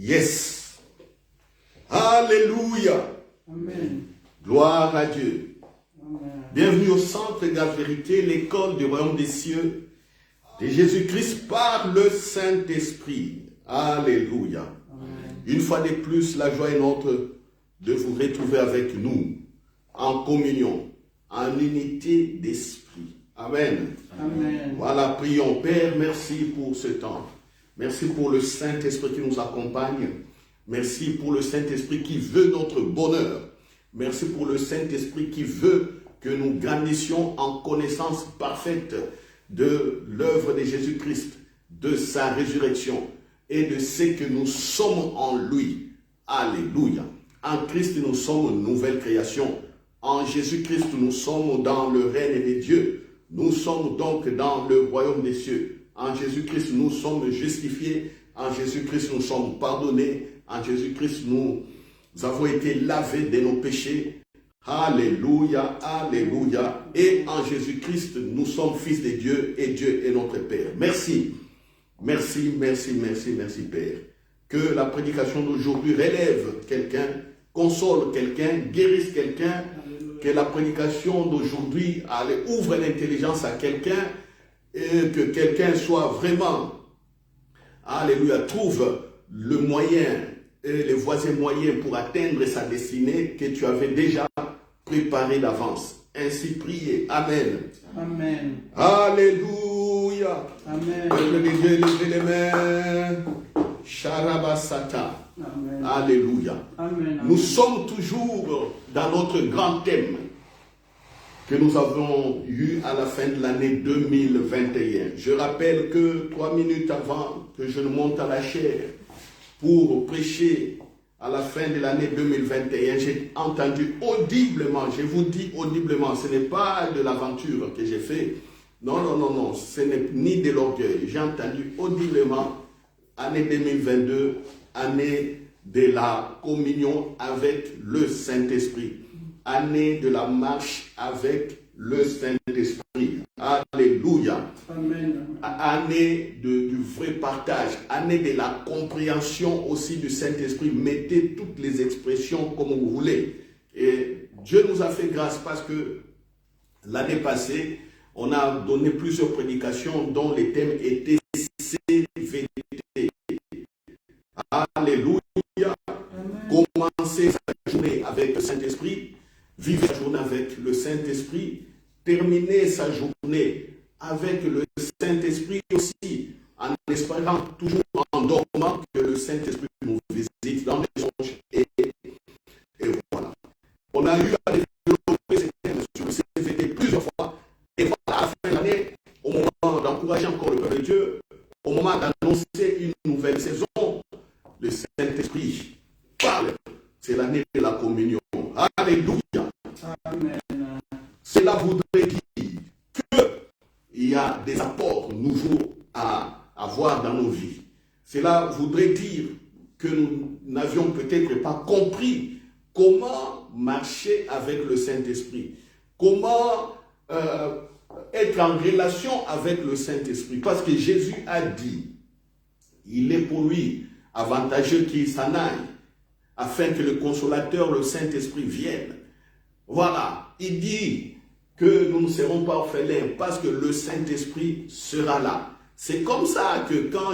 Yes. Alléluia. Amen. Gloire à Dieu. Amen. Bienvenue au Centre de la Vérité, l'école du royaume des cieux, de Jésus-Christ par le Saint-Esprit. Alléluia. Amen. Une fois de plus, la joie est nôtre de vous retrouver avec nous, en communion, en unité d'esprit. Amen. Amen. Voilà, prions. Père, merci pour ce temps. Merci pour le Saint-Esprit qui nous accompagne. Merci pour le Saint-Esprit qui veut notre bonheur. Merci pour le Saint-Esprit qui veut que nous grandissions en connaissance parfaite de l'œuvre de Jésus-Christ, de sa résurrection et de ce que nous sommes en lui. Alléluia. En Christ, nous sommes une nouvelle création. En Jésus-Christ, nous sommes dans le règne de Dieu. Nous sommes donc dans le royaume des cieux. En Jésus-Christ, nous sommes justifiés. En Jésus-Christ, nous sommes pardonnés. En Jésus-Christ, nous avons été lavés de nos péchés. Alléluia, alléluia. Et en Jésus-Christ, nous sommes fils de Dieu et Dieu est notre Père. Merci. Merci, merci, merci, merci, Père. Que la prédication d'aujourd'hui relève quelqu'un, console quelqu'un, guérisse quelqu'un. Que la prédication d'aujourd'hui ouvre l'intelligence à quelqu'un et que quelqu'un soit vraiment, alléluia, trouve le moyen, les voies et moyens pour atteindre sa destinée que tu avais déjà préparée d'avance. Ainsi priez. Amen. Amen. Alléluia. Amen. Peuple de Dieu, levez les mains. Sharabasata. Amen. Alléluia. Amen. Nous sommes toujours dans notre grand thème que nous avons eu à la fin de l'année 2021. Je rappelle que 3 minutes avant que je ne monte à la chaire pour prêcher à la fin de l'année 2021, j'ai entendu audiblement, je vous dis audiblement, ce n'est pas de l'aventure que j'ai fait. Non, non, non, non, ce n'est ni de l'orgueil. J'ai entendu audiblement, année 2022, année de la communion avec le Saint-Esprit. Année de la marche avec le Saint-Esprit. Alléluia. Amen. Année du vrai partage. Année de la compréhension aussi du Saint-Esprit. Mettez toutes les expressions comme vous voulez. Et Dieu nous a fait grâce parce que l'année passée, on a donné plusieurs prédications dont les thèmes étaient CVT. Alléluia. Amen. Commencer sa journée avec le Saint-Esprit, vivre sa journée avec le Saint-Esprit, terminer sa journée avec le Saint-Esprit aussi, en espérant, toujours en dormant, que le Saint-Esprit nous visite dans les songes. Et voilà. On a eu à développer ces thèmes sur le CVT plusieurs fois. Et voilà, à la fin de l'année, au moment d'encourager encore le peuple de Dieu, au moment d'annoncer une nouvelle saison, le Saint-Esprit parle. C'est l'année de la communion. Alléluia. Amen. Cela voudrait dire qu'il y a des apports nouveaux à avoir dans nos vies. Cela voudrait dire que nous n'avions peut-être pas compris comment marcher avec le Saint-Esprit. Comment être en relation avec le Saint-Esprit. Parce que Jésus a dit, il est pour lui avantageux qu'il s'en aille, afin que le consolateur, le Saint-Esprit, vienne. Voilà, il dit que nous ne serons pas orphelins parce que le Saint-Esprit sera là. C'est comme ça que quand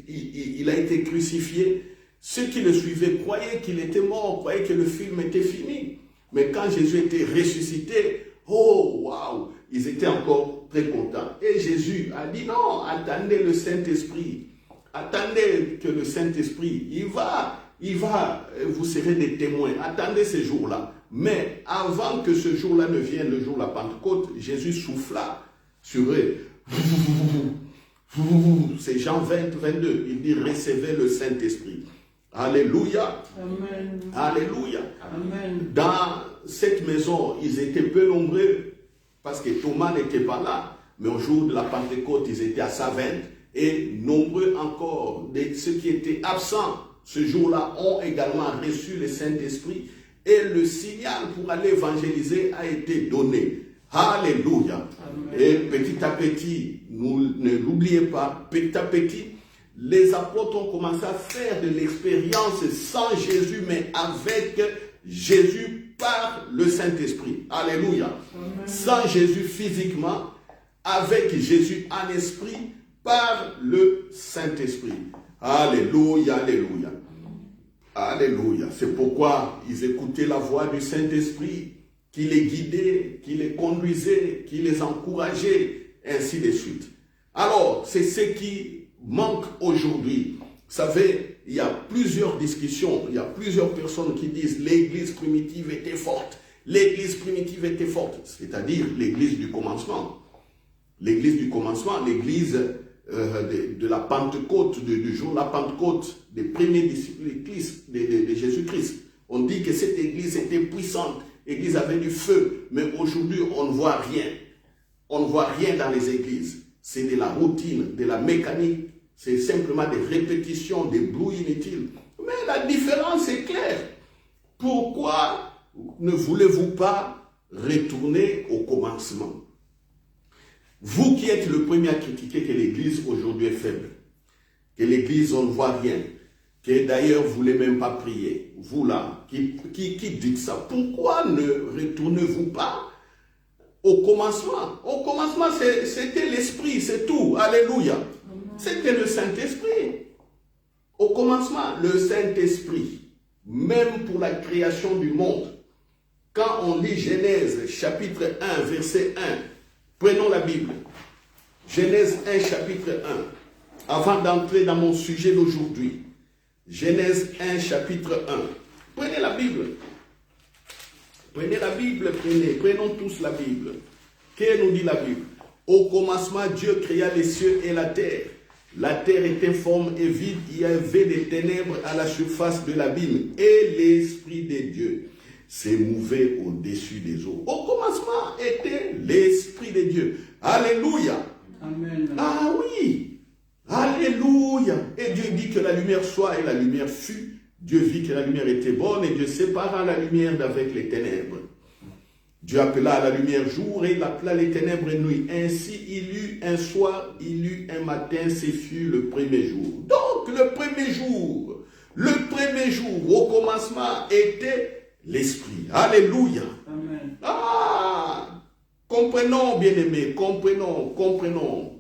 il a été crucifié, ceux qui le suivaient croyaient qu'il était mort, croyaient que le film était fini. Mais quand Jésus était ressuscité, oh waouh, ils étaient encore très contents. Et Jésus a dit non, attendez le Saint-Esprit. Attendez que le Saint-Esprit, il va, vous serez des témoins. Attendez ces jours-là. Mais avant que ce jour-là ne vienne, le jour de la Pentecôte, Jésus souffla sur eux. C'est Jean 20, 22. Il dit, recevez le Saint-Esprit. Alléluia. Amen. Alléluia. Amen. Dans cette maison, ils étaient peu nombreux parce que Thomas n'était pas là. Mais au jour de la Pentecôte, ils étaient à Saverne. Et nombreux encore de ceux qui étaient absents ce jour-là ont également reçu le Saint-Esprit. Et le signal pour aller évangéliser a été donné. Alléluia. Amen. Et petit à petit, ne l'oubliez pas, petit à petit, les apôtres ont commencé à faire de l'expérience sans Jésus, mais avec Jésus par le Saint-Esprit. Alléluia. Sans Jésus physiquement, avec Jésus en esprit, par le Saint-Esprit. Alléluia, alléluia. Alléluia. C'est pourquoi ils écoutaient la voix du Saint-Esprit, qui les guidait, qui les conduisait, qui les encourageait, ainsi de suite. Alors, c'est ce qui manque aujourd'hui. Vous savez, il y a plusieurs discussions, il y a plusieurs personnes qui disent l'église primitive était forte. L'église primitive était forte, c'est-à-dire l'église du commencement. L'église du commencement, l'église de la Pentecôte, du jour de la Pentecôte, des premiers disciples de Jésus-Christ. On dit que cette église était puissante, l'église avait du feu, mais aujourd'hui on ne voit rien. On ne voit rien dans les églises. C'est de la routine, de la mécanique, c'est simplement des répétitions, des bruits inutiles. Mais la différence est claire. Pourquoi ne voulez-vous pas retourner au commencement? Vous qui êtes le premier à critiquer que l'église aujourd'hui est faible, que l'église on ne voit rien, que d'ailleurs vous ne voulez même pas prier, vous là, qui dites ça, pourquoi ne retournez-vous pas au commencement? Au commencement, c'était l'Esprit, c'est tout. Alléluia. C'était le Saint-Esprit. Au commencement, le Saint-Esprit, même pour la création du monde, quand on lit Genèse chapitre 1, verset 1, prenons la Bible. Genèse 1, chapitre 1. Avant d'entrer dans mon sujet d'aujourd'hui. Genèse 1, chapitre 1. Prenez la Bible. Prenez la Bible, prenons tous la Bible. Qu'est-ce que nous dit la Bible? Au commencement, Dieu créa les cieux et la terre. La terre était informe et vide, il y avait des ténèbres à la surface de l'abîme. Et l'Esprit de Dieu s'émouvait au-dessus des eaux. Au commencement était l'Esprit de Dieu. Alléluia. Amen. Ah oui. Alléluia. Et Dieu dit que la lumière soit et la lumière fut. Dieu vit que la lumière était bonne et Dieu sépara la lumière d'avec les ténèbres. Dieu appela à la lumière jour et il appela les ténèbres nuit. Ainsi il eut un soir, il eut un matin, ce fut le premier jour. Donc le premier jour au commencement était l'Esprit. Alléluia. Amen. Ah, comprenons bien-aimés, comprenons.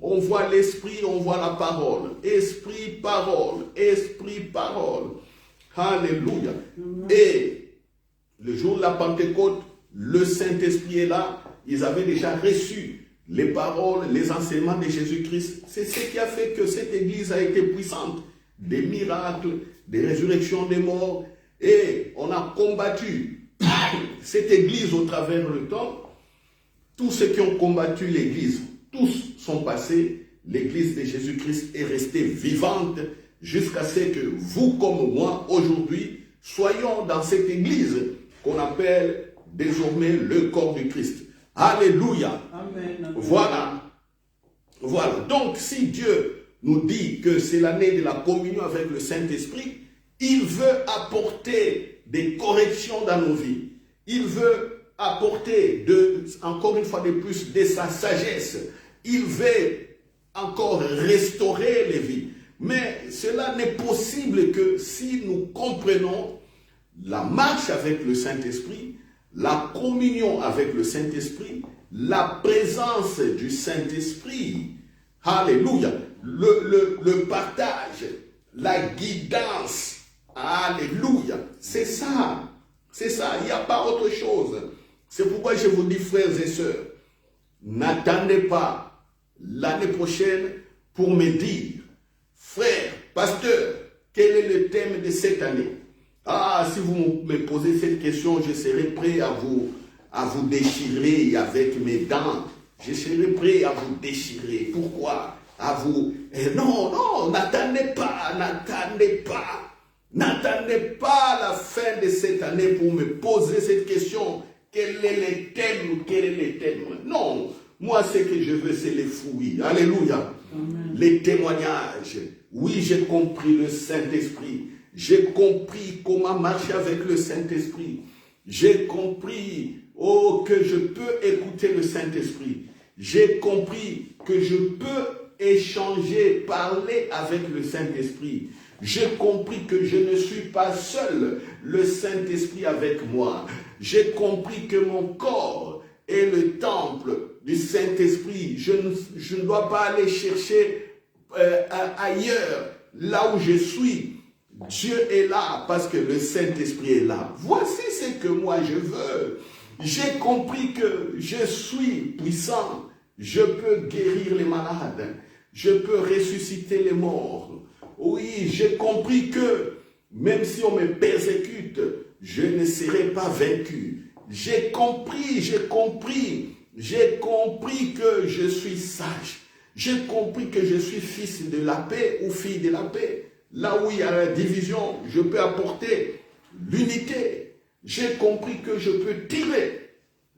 On voit l'Esprit, on voit la parole. Esprit, parole. Alléluia. Et le jour de la Pentecôte, le Saint-Esprit est là. Ils avaient déjà reçu les paroles, les enseignements de Jésus-Christ. C'est ce qui a fait que cette église a été puissante. Des miracles, des résurrections des morts. Et on a combattu cette église au travers du temps. Tous ceux qui ont combattu l'église, tous sont passés. L'église de Jésus-Christ est restée vivante jusqu'à ce que vous comme moi, aujourd'hui, soyons dans cette église qu'on appelle désormais le corps du Christ. Alléluia. Amen. Voilà. Donc, si Dieu nous dit que c'est l'année de la communion avec le Saint-Esprit, il veut apporter des corrections dans nos vies. Il veut apporter, encore une fois de plus, de sa sagesse. Il veut encore restaurer les vies. Mais cela n'est possible que si nous comprenons la marche avec le Saint-Esprit, la communion avec le Saint-Esprit, la présence du Saint-Esprit, alléluia, le partage, la guidance, alléluia, c'est ça, il n'y a pas autre chose. C'est pourquoi je vous dis, frères et sœurs, n'attendez pas l'année prochaine pour me dire, frère, pasteur, quel est le thème de cette année? Ah, si vous me posez cette question, je serai prêt à vous déchirer avec mes dents. Je serai prêt à vous déchirer. Pourquoi? Non, n'attendez pas. N'attendez pas la fin de cette année pour me poser cette question. Quel est le thème? Non, moi ce que je veux, c'est les fruits. Alléluia. Amen. Les témoignages. Oui, j'ai compris le Saint-Esprit. J'ai compris comment marcher avec le Saint-Esprit. J'ai compris, que je peux écouter le Saint-Esprit. J'ai compris que je peux échanger, parler avec le Saint-Esprit. J'ai compris que je ne suis pas seul, le Saint-Esprit avec moi. J'ai compris que mon corps est le temple du Saint-Esprit. Je ne dois pas aller chercher ailleurs, là où je suis. Dieu est là parce que le Saint-Esprit est là. Voici ce que moi je veux. J'ai compris que je suis puissant. Je peux guérir les malades. Je peux ressusciter les morts. Oui, j'ai compris que même si on me persécute, je ne serai pas vaincu. J'ai compris que je suis sage. J'ai compris que je suis fils de la paix ou fille de la paix. Là où il y a la division, je peux apporter l'unité. J'ai compris que je peux tirer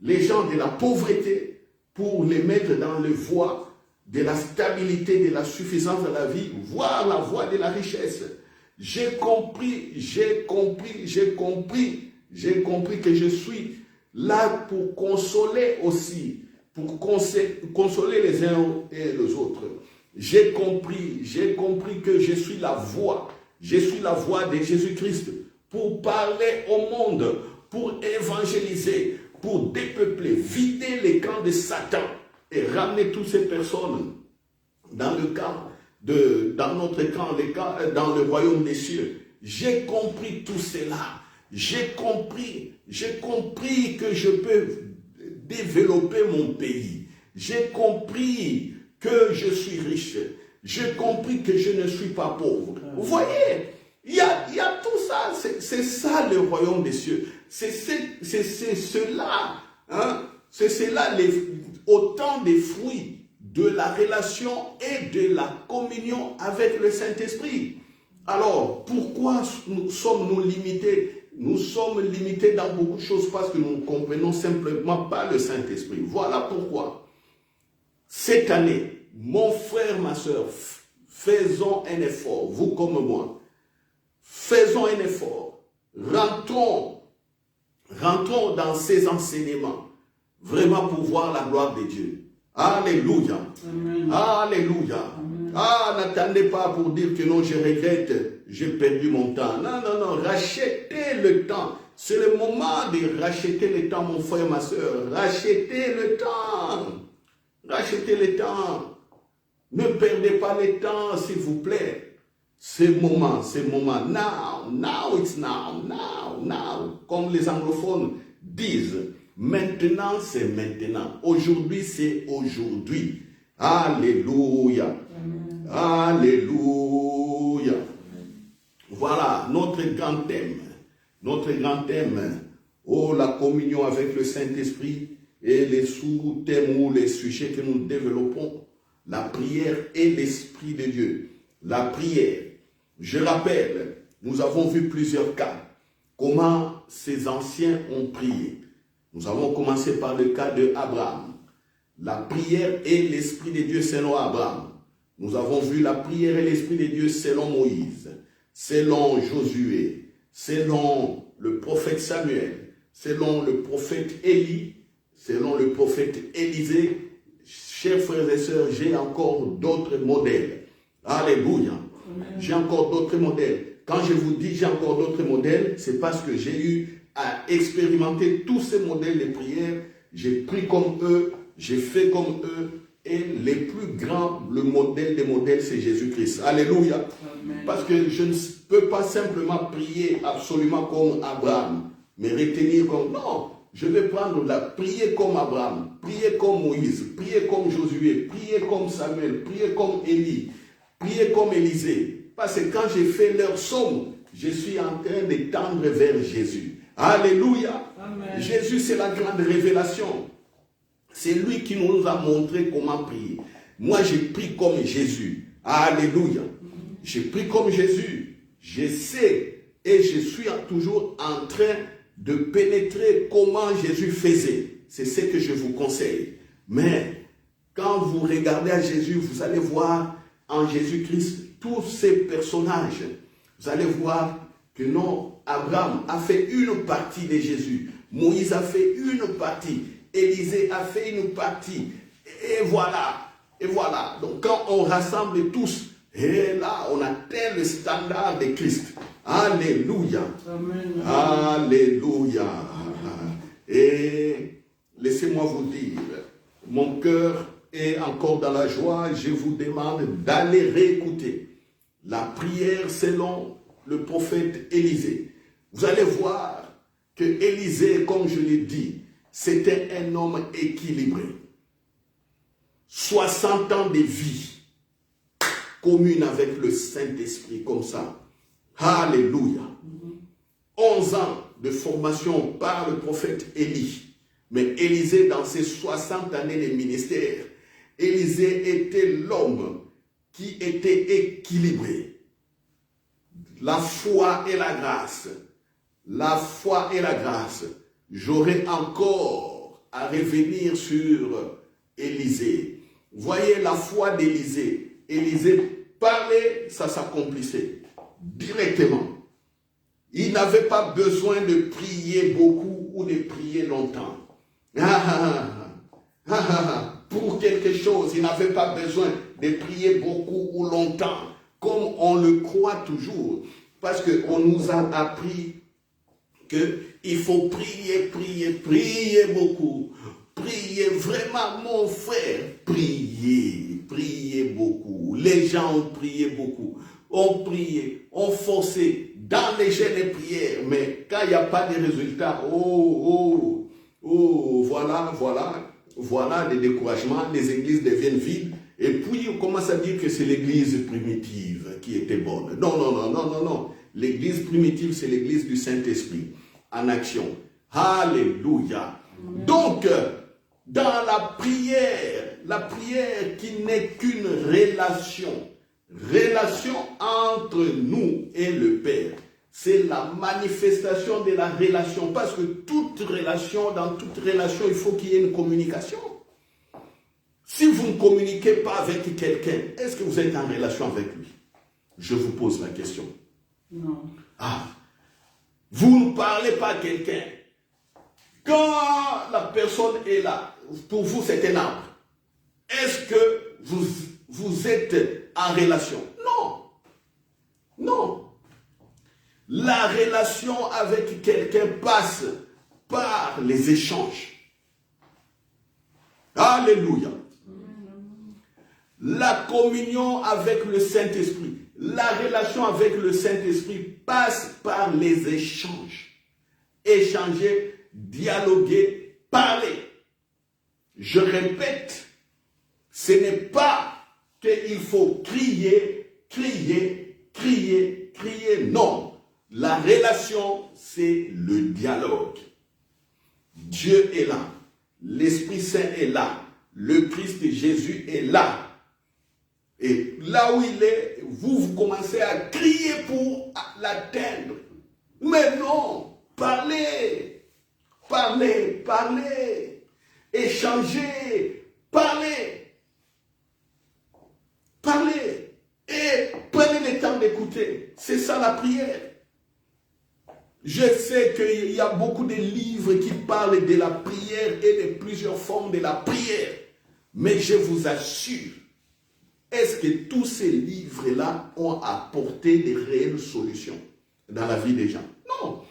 les gens de la pauvreté pour les mettre dans le voie de la stabilité, de la suffisance de la vie, voire la voie de la richesse. J'ai compris que je suis là pour consoler aussi, pour consoler les uns et les autres. J'ai compris que je suis la voix de Jésus-Christ pour parler au monde, pour évangéliser, pour dépeupler, vider les camps de Satan et ramener toutes ces personnes dans le camp, dans notre camp, dans le royaume des cieux. J'ai compris tout cela. J'ai compris que je peux développer mon pays. J'ai compris que je suis riche. J'ai compris que je ne suis pas pauvre. Vous voyez, il y a tout ça. C'est ça le royaume des cieux. C'est cela. Hein? C'est cela autant des fruits de la relation et de la communion avec le Saint-Esprit. Alors, pourquoi sommes-nous limités? Nous sommes limités dans beaucoup de choses parce que nous ne comprenons simplement pas le Saint-Esprit. Voilà pourquoi. Cette année, mon frère, ma soeur, faisons un effort, vous comme moi. Faisons un effort. Rentrons dans ces enseignements. Vraiment pour voir la gloire de Dieu. Alléluia. Amen. Alléluia. Amen. Ah, n'attendez pas pour dire que non, je regrette, j'ai perdu mon temps. Non, rachetez le temps. C'est le moment de racheter le temps, mon frère, ma soeur. Rachetez le temps. Rachetez le temps. Ne perdez pas le temps, s'il vous plaît. C'est le moment. Now it's now. Comme les anglophones disent. Maintenant, c'est maintenant. Aujourd'hui, c'est aujourd'hui. Alléluia. Amen. Alléluia. Voilà notre grand thème. Notre grand thème. Oh, la communion avec le Saint-Esprit et les sous-thèmes ou les sujets que nous développons. La prière et l'Esprit de Dieu. La prière. Je rappelle, nous avons vu plusieurs cas. Comment ces anciens ont prié. Nous avons commencé par le cas de Abraham. La prière et l'Esprit de Dieu selon Abraham. Nous avons vu la prière et l'Esprit de Dieu selon Moïse, selon Josué, selon le prophète Samuel, selon le prophète Élie, selon le prophète Élisée. Chers frères et sœurs, j'ai encore d'autres modèles. Alléluia. J'ai encore d'autres modèles. Quand je vous dis j'ai encore d'autres modèles, c'est parce que j'ai eu à expérimenter tous ces modèles de prière. J'ai pris comme eux, j'ai fait comme eux, et les plus grands, le modèle des modèles, c'est Jésus-Christ. Alléluia. Amen. Parce que je ne peux pas simplement prier absolument comme Abraham, mais retenir comme, non, je vais prendre prier comme Abraham, prier comme Moïse, prier comme Josué, prier comme Samuel, prier comme Élie, prier comme Élisée. Parce que quand j'ai fait leur somme, je suis en train de tendre vers Jésus. Alléluia. Amen. Jésus, c'est la grande révélation. C'est lui qui nous a montré comment prier. Moi, j'ai pris comme Jésus. Alléluia. J'ai pris comme Jésus. Je sais et je suis toujours en train de pénétrer comment Jésus faisait. C'est ce que je vous conseille. Mais quand vous regardez à Jésus, vous allez voir en Jésus-Christ tous ces personnages. Vous allez voir que non, Abraham a fait une partie de Jésus. Moïse a fait une partie. Élisée a fait une partie. Et voilà. Et voilà, donc quand on rassemble tous, et là, on atteint le standard de Christ. Alléluia. Amen. Alléluia. Et laissez-moi vous dire, mon cœur est encore dans la joie. Je vous demande d'aller réécouter la prière selon le prophète Élisée. Vous allez voir que Élisée, comme je l'ai dit, c'était un homme équilibré. 60 ans de vie commune avec le Saint-Esprit, comme ça. Alléluia. 11 ans de formation par le prophète Élie. Mais Élisée, dans ses 60 années de ministère, Élisée était l'homme qui était équilibré. La foi et la grâce. La foi et la grâce. J'aurai encore à revenir sur Élisée. Voyez la foi d'Élisée. Élisée parlait, ça s'accomplissait directement. Il n'avait pas besoin de prier beaucoup ou de prier longtemps. Pour quelque chose, il n'avait pas besoin de prier beaucoup ou longtemps, comme on le croit toujours. Parce qu'on nous a appris qu'il faut prier, prier, prier beaucoup. Priez vraiment, mon frère. Priez, priez beaucoup. Les gens ont prié beaucoup. On prié, on forcé dans les jeûnes et prières. Mais quand il n'y a pas de résultats, voilà des découragements. Les églises deviennent vides. Et puis on commence à dire que c'est l'église primitive qui était bonne. Non. L'église primitive, c'est l'église du Saint-Esprit en action. Alléluia. Donc, dans la prière qui n'est qu'une relation entre nous et le Père, c'est la manifestation de la relation. Parce que dans toute relation, il faut qu'il y ait une communication. Si vous ne communiquez pas avec quelqu'un, est-ce que vous êtes en relation avec lui? Je vous pose la question. Non. Vous ne parlez pas à quelqu'un. Quand la personne est là, pour vous c'est un arbre. Est-ce que vous êtes en relation? Non. La relation avec quelqu'un passe par les échanges. Alléluia. La communion avec le Saint-Esprit, la relation avec le Saint-Esprit passe par les échanges. Échanger, dialoguer, parler. Je répète, ce n'est pas qu'il faut crier, non. La relation, c'est le dialogue. Dieu est là, l'Esprit Saint est là, le Christ Jésus est là. Et là où il est, vous commencez à crier pour l'atteindre. Mais non, parlez, échangez, parlez. Et prenez le temps d'écouter. C'est ça la prière. Je sais qu'il y a beaucoup de livres qui parlent de la prière et de plusieurs formes de la prière. Mais je vous assure, est-ce que tous ces livres-là ont apporté des réelles solutions dans la vie des gens? Non.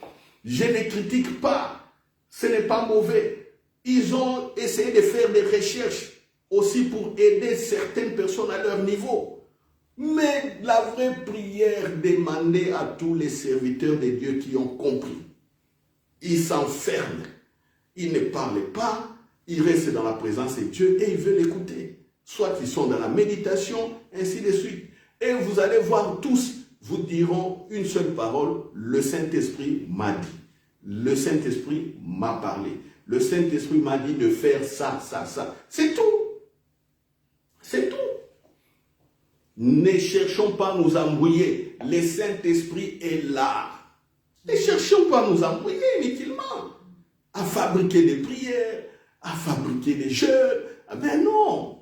Je ne critique pas. Ce n'est pas mauvais. Ils ont essayé de faire des recherches aussi pour aider certaines personnes à leur niveau. Mais la vraie prière demandait à tous les serviteurs de Dieu qui ont compris. Ils s'enferment. Ils ne parlent pas. Ils restent dans la présence de Dieu et ils veulent écouter. Soit ils sont dans la méditation, ainsi de suite. Et vous allez voir tous, vous diront une seule parole, le Saint-Esprit m'a dit. Le Saint-Esprit m'a parlé. Le Saint-Esprit m'a dit de faire ça. C'est tout. C'est tout. Ne cherchons pas à nous embrouiller. Le Saint-Esprit est là. Ne cherchons pas à nous embrouiller inutilement. À fabriquer des prières, à fabriquer des jeûnes. Mais non.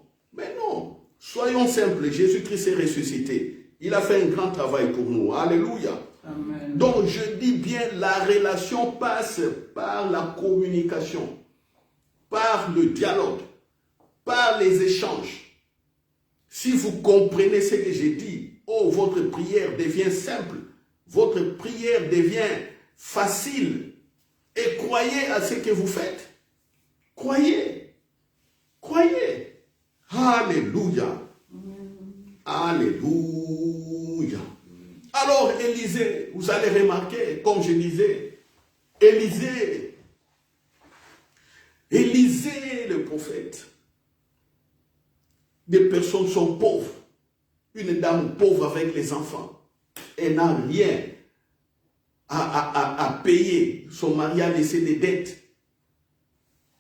Soyons simples. Jésus-Christ est ressuscité. Il a fait un grand travail pour nous. Alléluia. Amen. Donc je dis bien, la relation passe par la communication, par le dialogue, par les échanges. Si vous comprenez ce que j'ai dit, oh, votre prière devient simple, votre prière devient facile. Et croyez à ce que vous faites. Croyez. Croyez. Alléluia. Alléluia. Alors, Élisée, vous allez remarquer, comme je disais, Élisée, le prophète, des personnes sont pauvres. Une dame pauvre avec les enfants, elle n'a rien à payer. Son mari a laissé des dettes.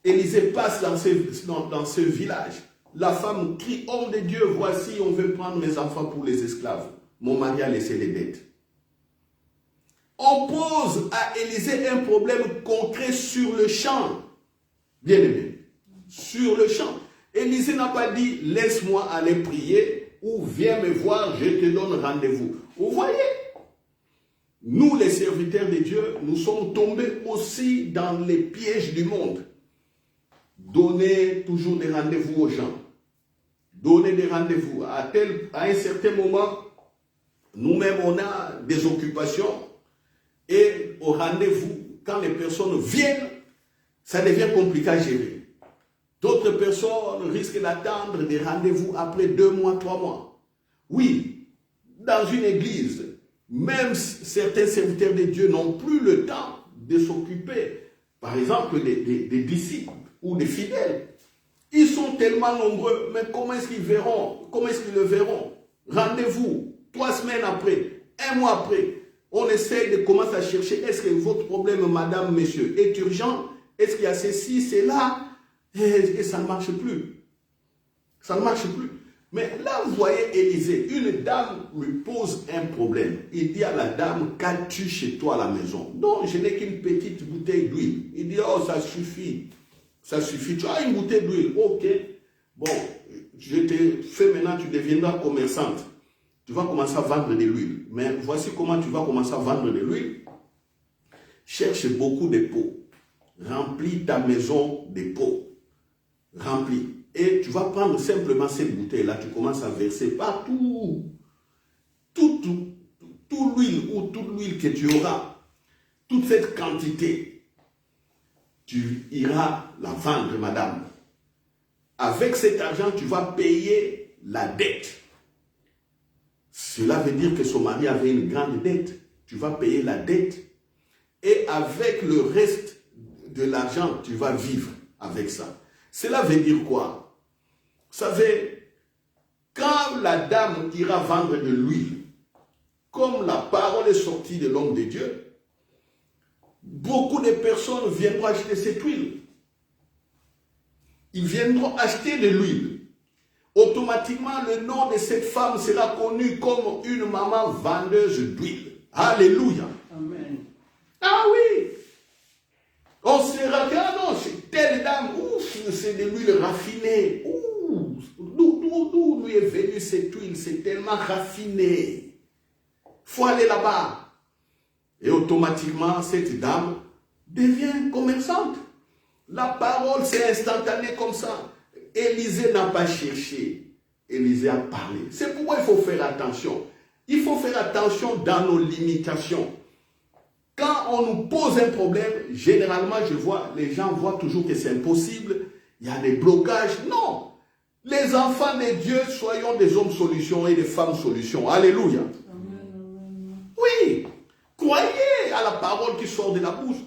Élisée passe dans ce village. La femme crie, homme de Dieu, voici, on veut prendre mes enfants pour les esclaves. Mon mari a laissé les dettes. On pose à Élisée un problème concret sur le champ. Bien aimé, sur le champ. Élisée n'a pas dit, laisse-moi aller prier ou viens me voir, je te donne rendez-vous. Vous voyez, nous les serviteurs de Dieu, nous sommes tombés aussi dans les pièges du monde. Donner toujours des rendez-vous aux gens. Donner des rendez-vous. À un certain moment, nous-mêmes, on a des occupations et au rendez-vous, quand les personnes viennent, ça devient compliqué à gérer. D'autres personnes risquent d'attendre des rendez-vous après 2 mois, 3 mois. Oui, dans une église, même certains serviteurs de Dieu n'ont plus le temps de s'occuper, par exemple, des disciples ou des fidèles. Ils sont tellement nombreux, mais comment est-ce qu'ils verront? Comment est-ce qu'ils le verront? Rendez-vous, 3 semaines après, 1 mois après, on essaye de commencer à chercher, est-ce que votre problème, madame, monsieur, est urgent? Est-ce qu'il y a ceci, cela? Et ça ne marche plus. Ça ne marche plus. Mais là, vous voyez Élisée, une dame lui pose un problème. Il dit à la dame, qu'as-tu chez toi à la maison? Non, je n'ai qu'une petite bouteille d'huile. Il dit, oh, ça suffit. Ça suffit. Tu as une bouteille d'huile. Ok. Bon, je te fais maintenant, tu deviendras commerçante. Tu vas commencer à vendre de l'huile. Mais voici comment tu vas commencer à vendre de l'huile. Cherche beaucoup de pots. Remplis ta maison de pots. Remplis. Et tu vas prendre simplement cette bouteille-là, tu commences à verser partout. Toute l'huile ou toute l'huile que tu auras, toute cette quantité, tu iras la vendre, madame. Avec cet argent, tu vas payer la dette. Cela veut dire que son mari avait une grande dette. Tu vas payer la dette. Et avec le reste de l'argent, tu vas vivre avec ça. Cela veut dire quoi? Vous savez, quand la dame ira vendre de l'huile, comme la parole est sortie de l'homme de Dieu, beaucoup de personnes viendront acheter cette huile. Ils viendront acheter de l'huile. Automatiquement, le nom de cette femme sera connu comme une maman vendeuse d'huile. Alléluia. Amen. Ah oui. On sera que, ah non, c'est telle dame, ouf, c'est de l'huile raffinée. D'où lui est venue cette huile? C'est tellement raffiné. Il faut aller là-bas. Et automatiquement, cette dame devient commerçante. La parole, c'est instantané comme ça. Élisée n'a pas cherché. Élisée a parlé. C'est pourquoi il faut faire attention. Il faut faire attention dans nos limitations. Quand on nous pose un problème, généralement, les gens voient toujours que c'est impossible. Il y a des blocages. Non. Les enfants de Dieu, soyons des hommes solutions et des femmes solutions. Alléluia. Amen. Oui. Croyez à la parole qui sort de la bouche.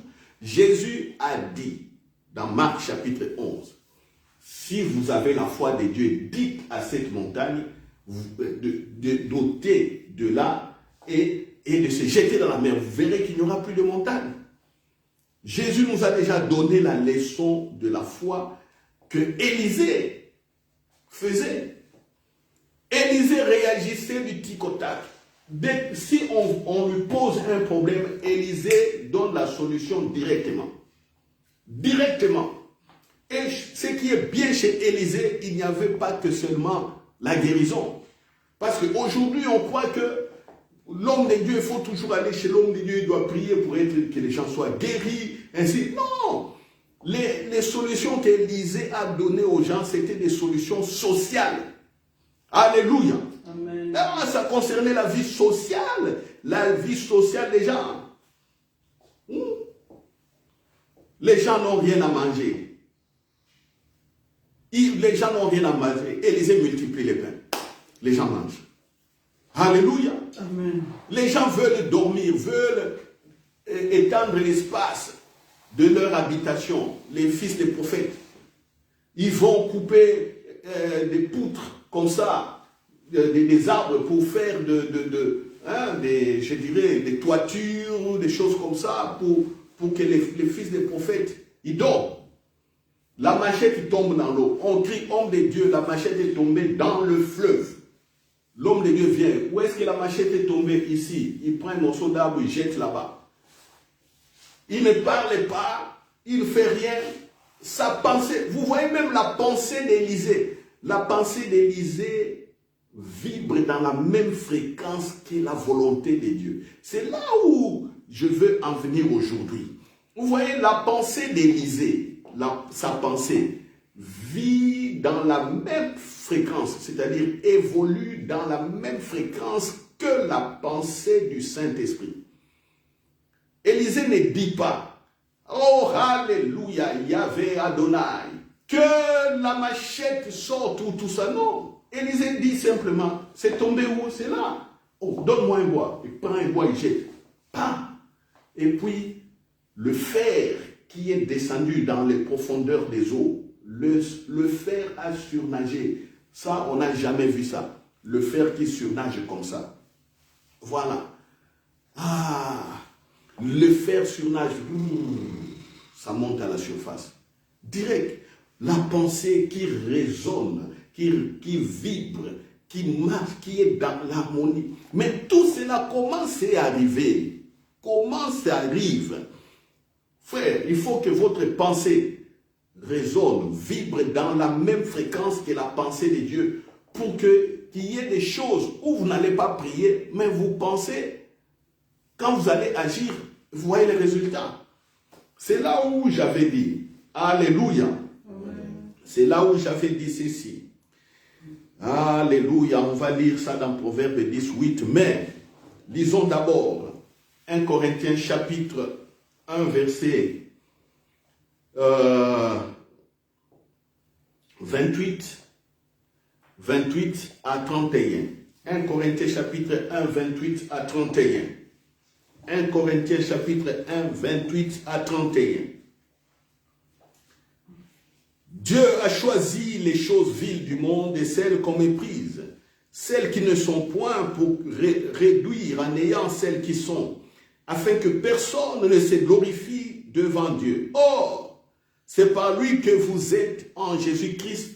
Jésus a dit dans Marc chapitre 11, si vous avez la foi de Dieu, dites à cette montagne d'ôter de là et de se jeter dans la mer. Vous verrez qu'il n'y aura plus de montagne. Jésus nous a déjà donné la leçon de la foi que Élisée faisait. Élisée réagissait du tic au tac. Si on lui pose un problème, Élisée donne la solution directement. Directement. Et ce qui est bien chez Élisée, il n'y avait pas que seulement la guérison. Parce qu'aujourd'hui, on croit que l'homme de Dieu, il faut toujours aller chez l'homme de Dieu, il doit prier pour que les gens soient guéris. Ainsi. Non! Les solutions qu'Élisée a données aux gens, c'était des solutions sociales. Alléluia. Amen. Là, ça concernait la vie sociale des gens. Les gens n'ont rien à manger. Les gens n'ont rien à manger. Élisée multiplie les pains. Les gens mangent. Alléluia. Amen. Les gens veulent dormir, veulent étendre l'espace de leur habitation. Les fils des prophètes, ils vont couper des poutres comme ça, des arbres pour faire des toitures, des choses comme ça, pour que les fils des prophètes, ils dorment. La machette tombe dans l'eau. On crie, homme de Dieu, la machette est tombée dans le fleuve. L'homme de Dieu vient. Où est-ce que la machette est tombée? Ici. Il prend un morceau d'arbre, il jette là-bas. Il ne parle pas, il ne fait rien. Sa pensée, vous voyez même la pensée d'Élisée. La pensée d'Élisée vibre dans la même fréquence que la volonté de Dieu. C'est là où je veux en venir aujourd'hui. Vous voyez, la pensée d'Élisée, sa pensée, vit dans la même fréquence, c'est-à-dire évolue dans la même fréquence que la pensée du Saint-Esprit. Élisée ne dit pas, oh alléluia, Yahvé Adonai, que la machette sorte ou tout ça, non. Élisée dit simplement, c'est tombé où? C'est là. Oh, donne-moi un bois. Il prend un bois, il jette. Pas. Et puis, le fer qui est descendu dans les profondeurs des eaux, le fer a surnagé. Ça, on n'a jamais vu ça. Le fer qui surnage comme ça. Voilà. Ah, le fer surnage. Ça monte à la surface. Direct. La pensée qui résonne, qui vibre, qui marche, qui est dans l'harmonie. Mais tout cela, comment c'est arrivé? Comment ça arrive? Frère, il faut que votre pensée résonne, vibre dans la même fréquence que la pensée de Dieu pour qu'il y ait des choses où vous n'allez pas prier, mais vous pensez, quand vous allez agir, vous voyez les résultats. C'est là où j'avais dit, alléluia. C'est là où j'avais dit ceci. Alléluia, on va lire ça dans Proverbe 18, mais lisons d'abord 1 Corinthiens chapitre 1 verset 28 à 31. 1 Corinthiens chapitre 1, 28 à 31. 1 Corinthiens chapitre 1, 28 à 31. Dieu a choisi les choses viles du monde et celles qu'on méprise, celles qui ne sont point pour réduire en ayant celles qui sont, afin que personne ne se glorifie devant Dieu. Or, c'est par lui que vous êtes en Jésus-Christ,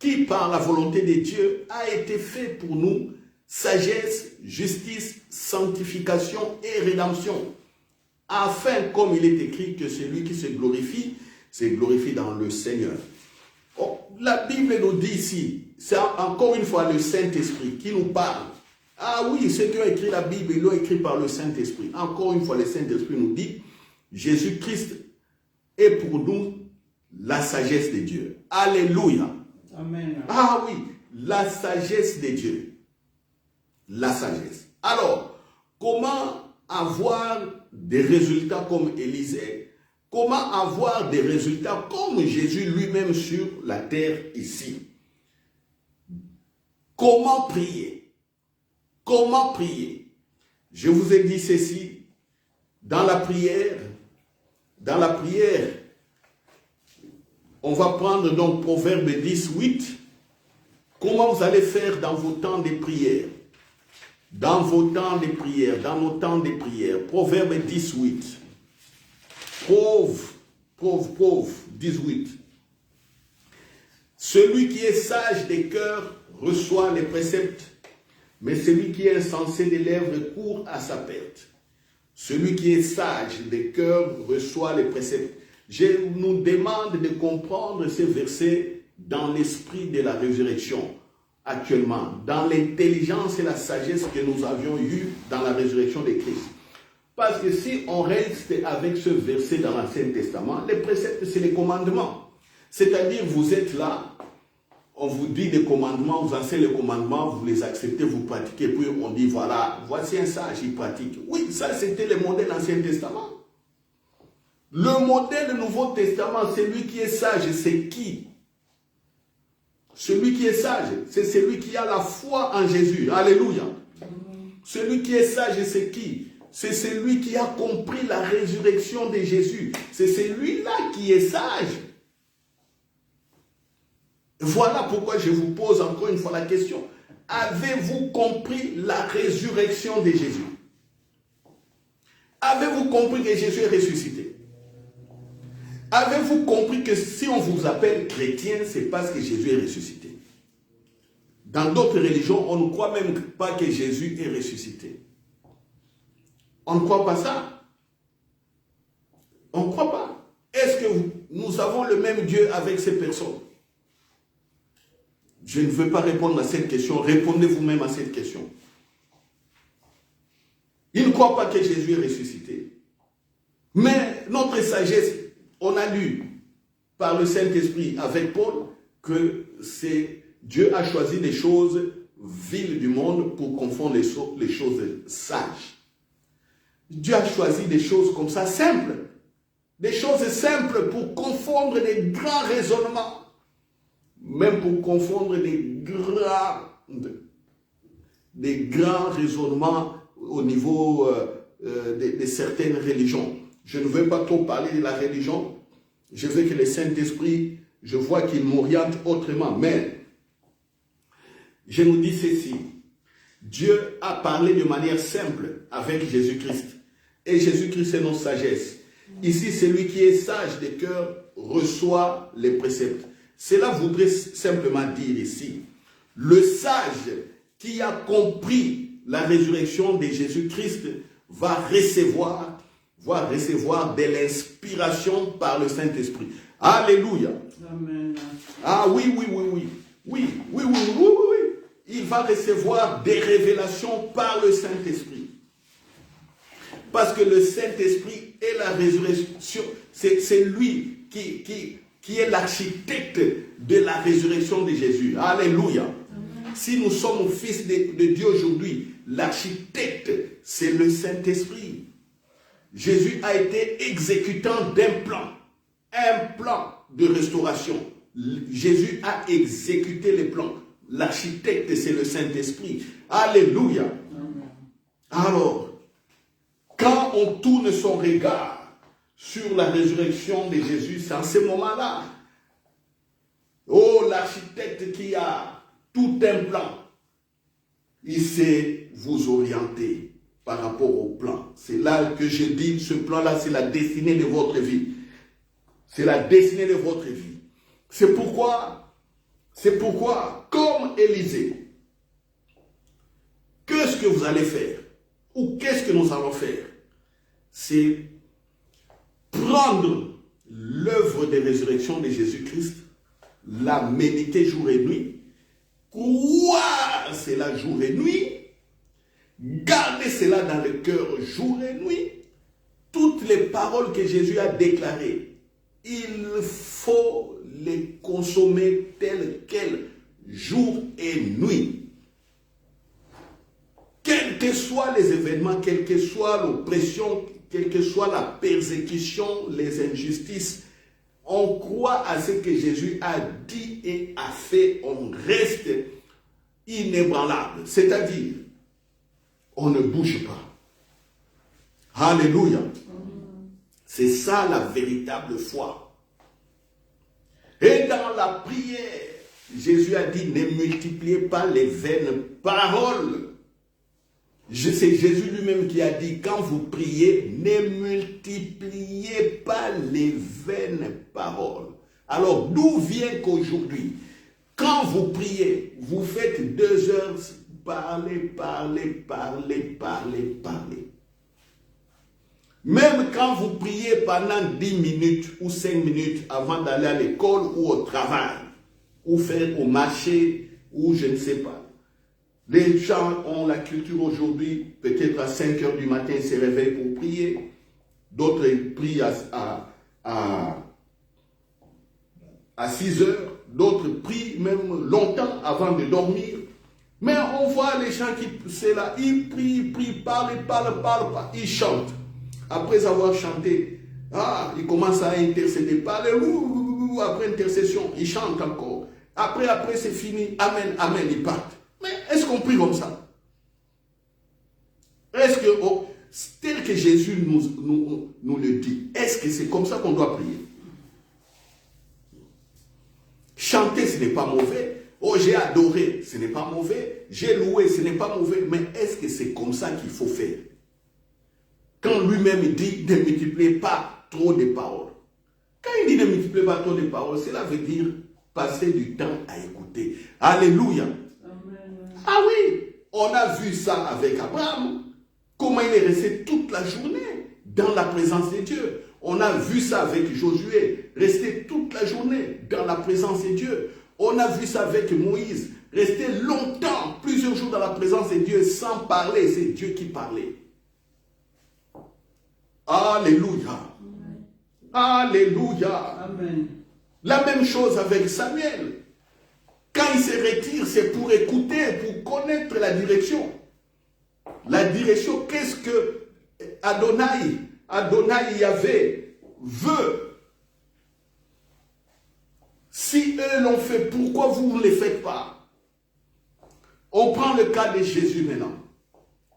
qui par la volonté de Dieu a été fait pour nous sagesse, justice, sanctification et rédemption, afin, comme il est écrit, que celui qui se glorifie dans le Seigneur. Oh, la Bible nous dit ici, c'est encore une fois le Saint-Esprit qui nous parle. Ah oui, ceux qui ont écrit la Bible, ils l'ont écrit par le Saint-Esprit. Encore une fois, le Saint-Esprit nous dit, Jésus-Christ est pour nous la sagesse de Dieu. Alléluia. Amen. Ah oui, la sagesse de Dieu. La sagesse. Alors, comment avoir des résultats comme Élisée? Comment avoir des résultats comme Jésus lui-même sur la terre ici? Comment prier? Comment prier? Je vous ai dit ceci. Dans la prière, on va prendre donc Proverbe 18. Comment vous allez faire dans vos temps de prière? Dans vos temps de prière, dans nos temps de prière. Proverbe 18. Pauvre, 18. Celui qui est sage des cœurs reçoit les préceptes, mais celui qui est insensé des lèvres court à sa perte. Celui qui est sage des cœurs reçoit les préceptes. Je nous demande de comprendre ces versets dans l'esprit de la résurrection actuellement, dans l'intelligence et la sagesse que nous avions eue dans la résurrection de Christ. Parce que si on reste avec ce verset dans l'Ancien Testament, les préceptes, c'est les commandements. C'est-à-dire, vous êtes là, on vous dit des commandements, vous enseignez les commandements, vous les acceptez, vous pratiquez, puis on dit voilà, voici un sage, il pratique. Oui, ça c'était le modèle de l'Ancien Testament. Le modèle du Nouveau Testament, celui qui est sage, c'est qui? Celui qui est sage, c'est celui qui a la foi en Jésus. Alléluia. Celui qui est sage, c'est qui? C'est celui qui a compris la résurrection de Jésus. C'est celui-là qui est sage. Voilà pourquoi je vous pose encore une fois la question. Avez-vous compris la résurrection de Jésus? Avez-vous compris que Jésus est ressuscité? Avez-vous compris que si on vous appelle chrétien, c'est parce que Jésus est ressuscité? Dans d'autres religions, on ne croit même pas que Jésus est ressuscité. On ne croit pas ça. On ne croit pas. Est-ce que nous avons le même Dieu avec ces personnes? Je ne veux pas répondre à cette question. Répondez vous-même à cette question. Ils ne croient pas que Jésus est ressuscité. Mais notre sagesse, on a lu par le Saint-Esprit avec Paul que Dieu a choisi des choses viles du monde pour confondre les choses sages. Dieu a choisi des choses comme ça, simples. Des choses simples pour confondre des grands raisonnements. Même pour confondre des grands raisonnements au niveau de certaines religions. Je ne veux pas trop parler de la religion. Je veux que le Saint-Esprit, je vois qu'il m'oriente autrement. Mais je nous dis ceci. Dieu a parlé de manière simple avec Jésus-Christ. Et Jésus-Christ est notre sagesse. Ici, celui qui est sage de cœur reçoit les préceptes. Cela voudrait simplement dire ici, le sage qui a compris la résurrection de Jésus-Christ va recevoir de l'inspiration par le Saint-Esprit. Alléluia. Amen. Ah oui. Il va recevoir des révélations par le Saint-Esprit. Parce que le Saint-Esprit est la résurrection. C'est lui qui est l'architecte de la résurrection de Jésus. Alléluia. Amen. Si nous sommes fils de Dieu aujourd'hui, l'architecte, c'est le Saint-Esprit. Jésus a été exécutant d'un plan, un plan de restauration. Jésus a exécuté les plans. L'architecte, c'est le Saint-Esprit. Alléluia. Amen. Alors, quand on tourne son regard sur la résurrection de Jésus, c'est en ce moment-là. Oh, l'architecte qui a tout un plan, il sait vous orienter par rapport au plan. C'est là que je dis, ce plan-là, c'est la destinée de votre vie. C'est la destinée de votre vie. C'est pourquoi, comme Élisée, qu'est-ce que vous allez faire? Ou qu'est-ce que nous allons faire? C'est prendre l'œuvre de résurrection de Jésus-Christ, la méditer jour et nuit, croire cela jour et nuit, garder cela dans le cœur jour et nuit, toutes les paroles que Jésus a déclarées, il faut les consommer telles quelles, jour et nuit. Quels que soient les événements, quelle que soit l'oppression, quelle que soit la persécution, les injustices, on croit à ce que Jésus a dit et a fait, on reste inébranlable. C'est-à-dire, on ne bouge pas. Alléluia. C'est ça la véritable foi. Et dans la prière, Jésus a dit, ne multipliez pas les vaines paroles. C'est Jésus lui-même qui a dit, quand vous priez, ne multipliez pas les vaines paroles. Alors, d'où vient qu'aujourd'hui, quand vous priez, vous faites 2 heures, parler. Même quand vous priez pendant 10 minutes ou 5 minutes avant d'aller à l'école ou au travail, ou faire au marché, ou je ne sais pas. Les gens ont la culture aujourd'hui, peut-être à 5 heures du matin, ils se réveillent pour prier. D'autres prient à 6 heures, d'autres prient même longtemps avant de dormir. Mais on voit les gens qui, c'est là, ils prient, parlent, ils chantent. Après avoir chanté, ils commencent à intercéder, parler, après intercession, ils chantent encore. Après, c'est fini, amen, ils partent. Mais est-ce qu'on prie comme ça? Est-ce que, tel que Jésus nous le dit, est-ce que c'est comme ça qu'on doit prier? Chanter, ce n'est pas mauvais. Oh, j'ai adoré, ce n'est pas mauvais. J'ai loué, ce n'est pas mauvais. Mais est-ce que c'est comme ça qu'il faut faire? Quand lui-même dit ne multipliez pas trop de paroles. Quand il dit ne multipliez pas trop de paroles, cela veut dire passer du temps à écouter. Alléluia. Amen. Ah oui, on a vu ça avec Abraham. Comment il est resté toute la journée dans la présence de Dieu. On a vu ça avec Josué, rester toute la journée dans la présence de Dieu. On a vu ça avec Moïse, rester longtemps, plusieurs jours dans la présence de Dieu sans parler. C'est Dieu qui parlait. Alléluia. Amen. Alléluia. Amen. La même chose avec Samuel. Quand il se retire, c'est pour écouter, pour connaître la direction. La direction, qu'est-ce que Adonai Yahvé veut? Si eux l'ont fait, pourquoi vous ne le faites pas? On prend le cas de Jésus maintenant.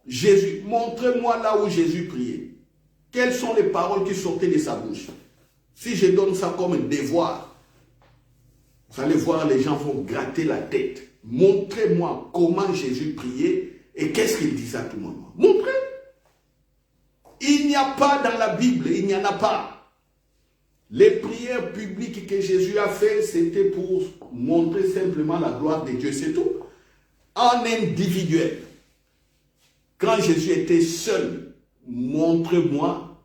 Jésus, montrez-moi là où Jésus priait. Quelles sont les paroles qui sortaient de sa bouche? Si je donne ça comme un devoir, vous allez voir, les gens vont gratter la tête. Montrez-moi comment Jésus priait et qu'est-ce qu'il disait à tout moment. Montrez. Il n'y a pas dans la Bible, il n'y en a pas. Les prières publiques que Jésus a fait, c'était pour montrer simplement la gloire de Dieu, c'est tout. En individuel. Quand Jésus était seul, montrez-moi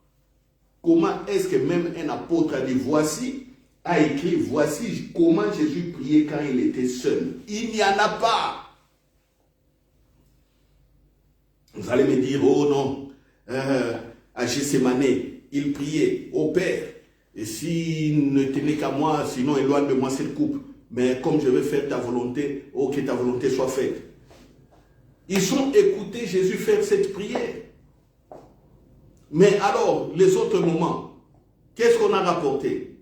comment est-ce que même un apôtre a écrit, voici comment Jésus priait quand il était seul. Il n'y en a pas. Vous allez me dire, oh non, à Gethsémane, il priait au Père. Et s'il ne tenait qu'à moi, sinon éloigne de moi cette coupe. Mais comme je veux faire ta volonté, oh que ta volonté soit faite. Ils ont écouté Jésus faire cette prière. Mais alors, les autres moments, qu'est-ce qu'on a rapporté?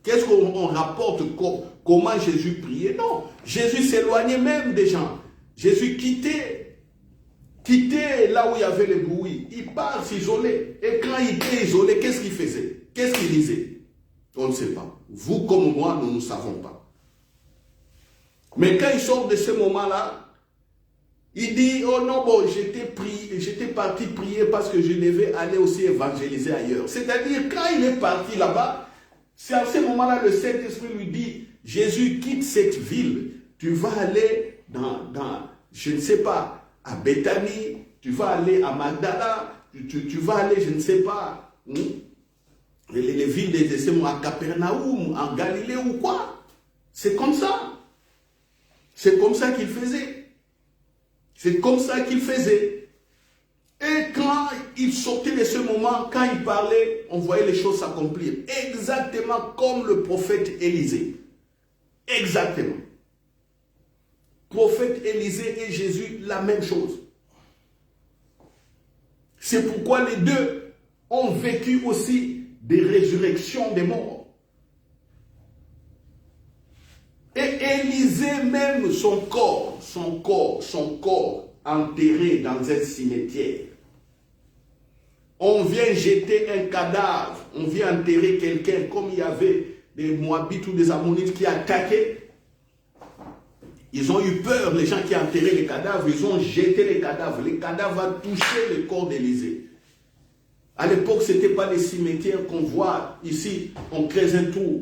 Qu'est-ce qu'on rapporte? Comment Jésus priait? Non, Jésus s'éloignait même des gens. Jésus quittait là où il y avait le bruit. Il part s'isoler. Et quand il était isolé, qu'est-ce qu'il faisait? Qu'est-ce qu'il disait? On ne sait pas. Vous comme moi, nous ne savons pas. Mais quand il sort de ce moment-là, il dit, oh non, bon, j'étais parti prier parce que je devais aller aussi évangéliser ailleurs. C'est-à-dire, quand il est parti là-bas, c'est à ce moment-là, le Saint-Esprit lui dit, Jésus, quitte cette ville. Tu vas aller dans je ne sais pas, à Béthanie, tu vas aller à Magdala, tu vas aller, je ne sais pas, les villes des à Capernaum, en Galilée ou quoi. C'est comme ça. C'est comme ça qu'il faisait. C'est comme ça qu'il faisait. Et quand il sortait de ce moment, quand il parlait, on voyait les choses s'accomplir. Exactement comme le prophète Élisée. Exactement. Prophète Élisée et Jésus, la même chose. C'est pourquoi les deux ont vécu aussi des résurrections des morts. Et Élisée même, son corps enterré dans un cimetière. On vient jeter un cadavre, on vient enterrer quelqu'un, comme il y avait des Moabites ou des Ammonites qui attaquaient. Ils ont eu peur, les gens qui enterraient les cadavres, ils ont jeté les cadavres. Les cadavres ont touché le corps d'Élisée. À l'époque, ce n'était pas des cimetières qu'on voit ici, on creuse un trou,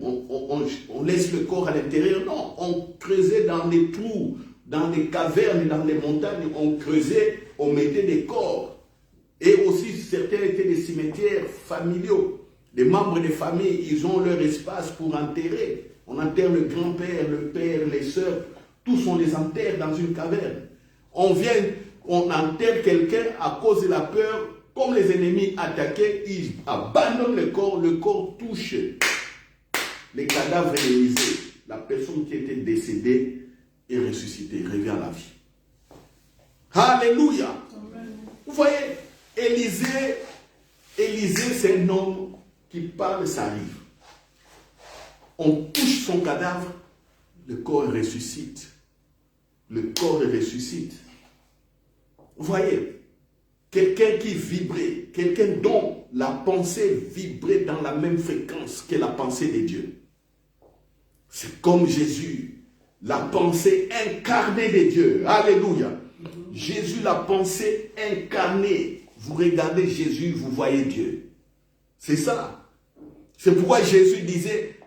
on laisse le corps à l'intérieur. Non, on creusait dans des trous, dans des cavernes, dans les montagnes, on creusait, on mettait des corps. Et aussi, certains étaient des cimetières familiaux. Les membres des familles, ils ont leur espace pour enterrer. On enterre le grand-père, le père, les sœurs. Tous on les enterre dans une caverne. On enterre quelqu'un à cause de la peur. Comme les ennemis attaquaient, ils abandonnent le corps touche les cadavres d'Élisée. la personne qui était décédée est ressuscitée, revient à la vie. Alléluia. Amen. Vous voyez, Élisée, c'est un homme qui parle, ça arrive. On touche son cadavre, le corps ressuscite. Le corps ressuscite. Vous voyez, quelqu'un qui vibrait, quelqu'un dont la pensée vibrait dans la même fréquence que la pensée de Dieu. C'est comme Jésus, la pensée incarnée de Dieu. Alléluia. Jésus, la pensée incarnée. Vous regardez Jésus, vous voyez Dieu. C'est ça. C'est pourquoi Jésus disait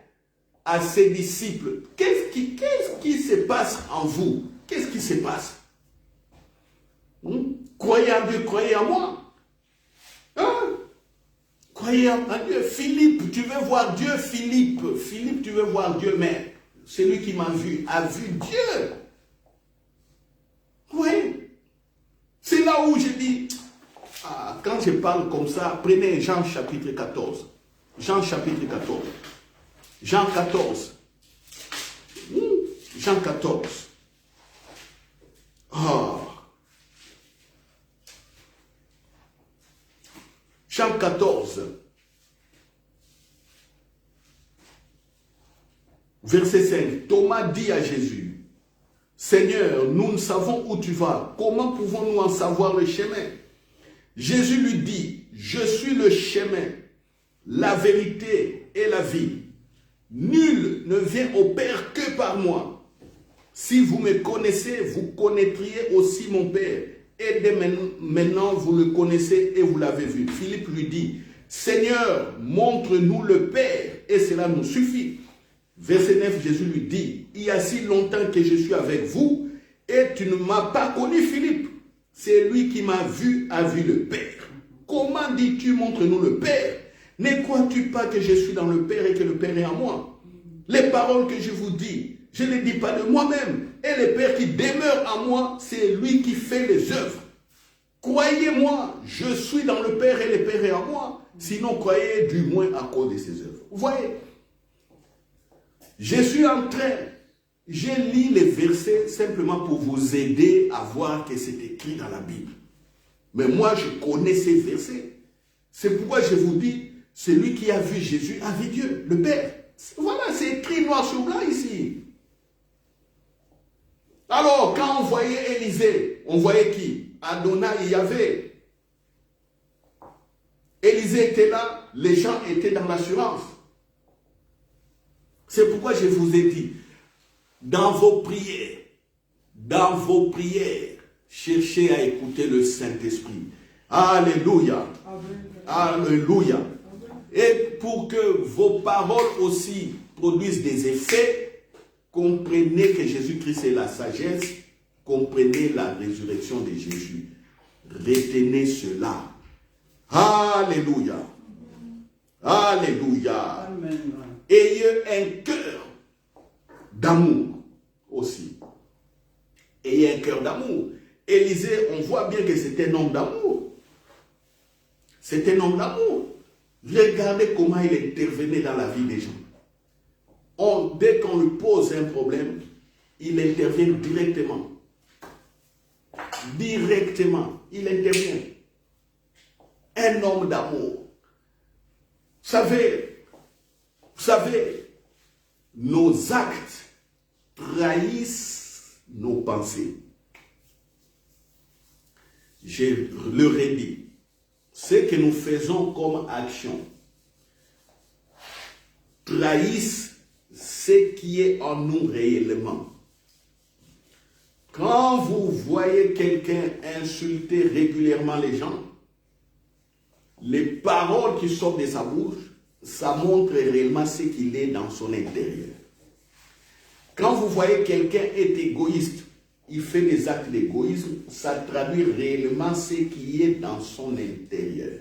à ses disciples, qu'est-ce qui se passe en vous? Qu'est-ce qui se passe? Croyez en Dieu, croyez en moi. Hein? Croyez en Dieu. Philippe, tu veux voir Dieu? Philippe, tu veux voir Dieu, mais celui qui m'a vu a vu Dieu. Oui. C'est là où je dis, quand je parle comme ça, prenez Jean chapitre 14. Jean chapitre 14. Jean 14. Jean 14. Oh. Jean 14. Verset 5. Thomas dit à Jésus, Seigneur, nous ne savons où tu vas. Comment pouvons-nous en savoir le chemin? Jésus lui dit, je suis le chemin, la vérité et la vie. Nul ne vient au Père que par moi. Si vous me connaissez, vous connaîtriez aussi mon Père. Et dès maintenant, vous le connaissez et vous l'avez vu. Philippe lui dit, Seigneur, montre-nous le Père et cela nous suffit. Verset 9, Jésus lui dit, il y a si longtemps que je suis avec vous et tu ne m'as pas connu, Philippe. C'est lui qui m'a vu, a vu le Père. Comment dis-tu, montre-nous le Père? Ne crois-tu pas que je suis dans le Père et que le Père est en moi? Les paroles que je vous dis, je ne les dis pas de moi-même. Et le Père qui demeure en moi, c'est lui qui fait les œuvres. Croyez-moi, je suis dans le Père et le Père est en moi. Sinon, croyez du moins à cause de ses œuvres. Vous voyez? Je suis en train, j'ai lu les versets simplement pour vous aider à voir que c'est écrit dans la Bible. Mais moi, je connais ces versets. C'est pourquoi je vous dis, celui qui a vu Jésus a vu Dieu, le Père. Voilà, c'est écrit noir sur blanc ici. Alors, quand on voyait Élisée, on voyait qui? Adonai, Yahvé. Élisée était là, les gens étaient dans l'assurance. C'est pourquoi je vous ai dit, dans vos prières, cherchez à écouter le Saint-Esprit. Alléluia. Alléluia. Et pour que vos paroles aussi produisent des effets, comprenez que Jésus-Christ est la sagesse, comprenez la résurrection de Jésus. Retenez cela. Alléluia. Alléluia. Amen. Ayez un cœur d'amour aussi. Ayez un cœur d'amour. Élisée, on voit bien que c'est un homme d'amour. C'est un homme d'amour. Regardez comment il intervenait dans la vie des gens. Dès qu'on lui pose un problème, il intervient directement. Directement, il intervient. Un homme d'amour. Vous savez, nos actes trahissent nos pensées. Je leur ai dit, ce que nous faisons comme action trahissent ce qui est en nous réellement. Quand vous voyez quelqu'un insulter régulièrement les gens, les paroles qui sortent de sa bouche, ça montre réellement ce qu'il est dans son intérieur. Quand vous voyez quelqu'un est égoïste, il fait des actes d'égoïsme, ça traduit réellement ce qui est dans son intérieur.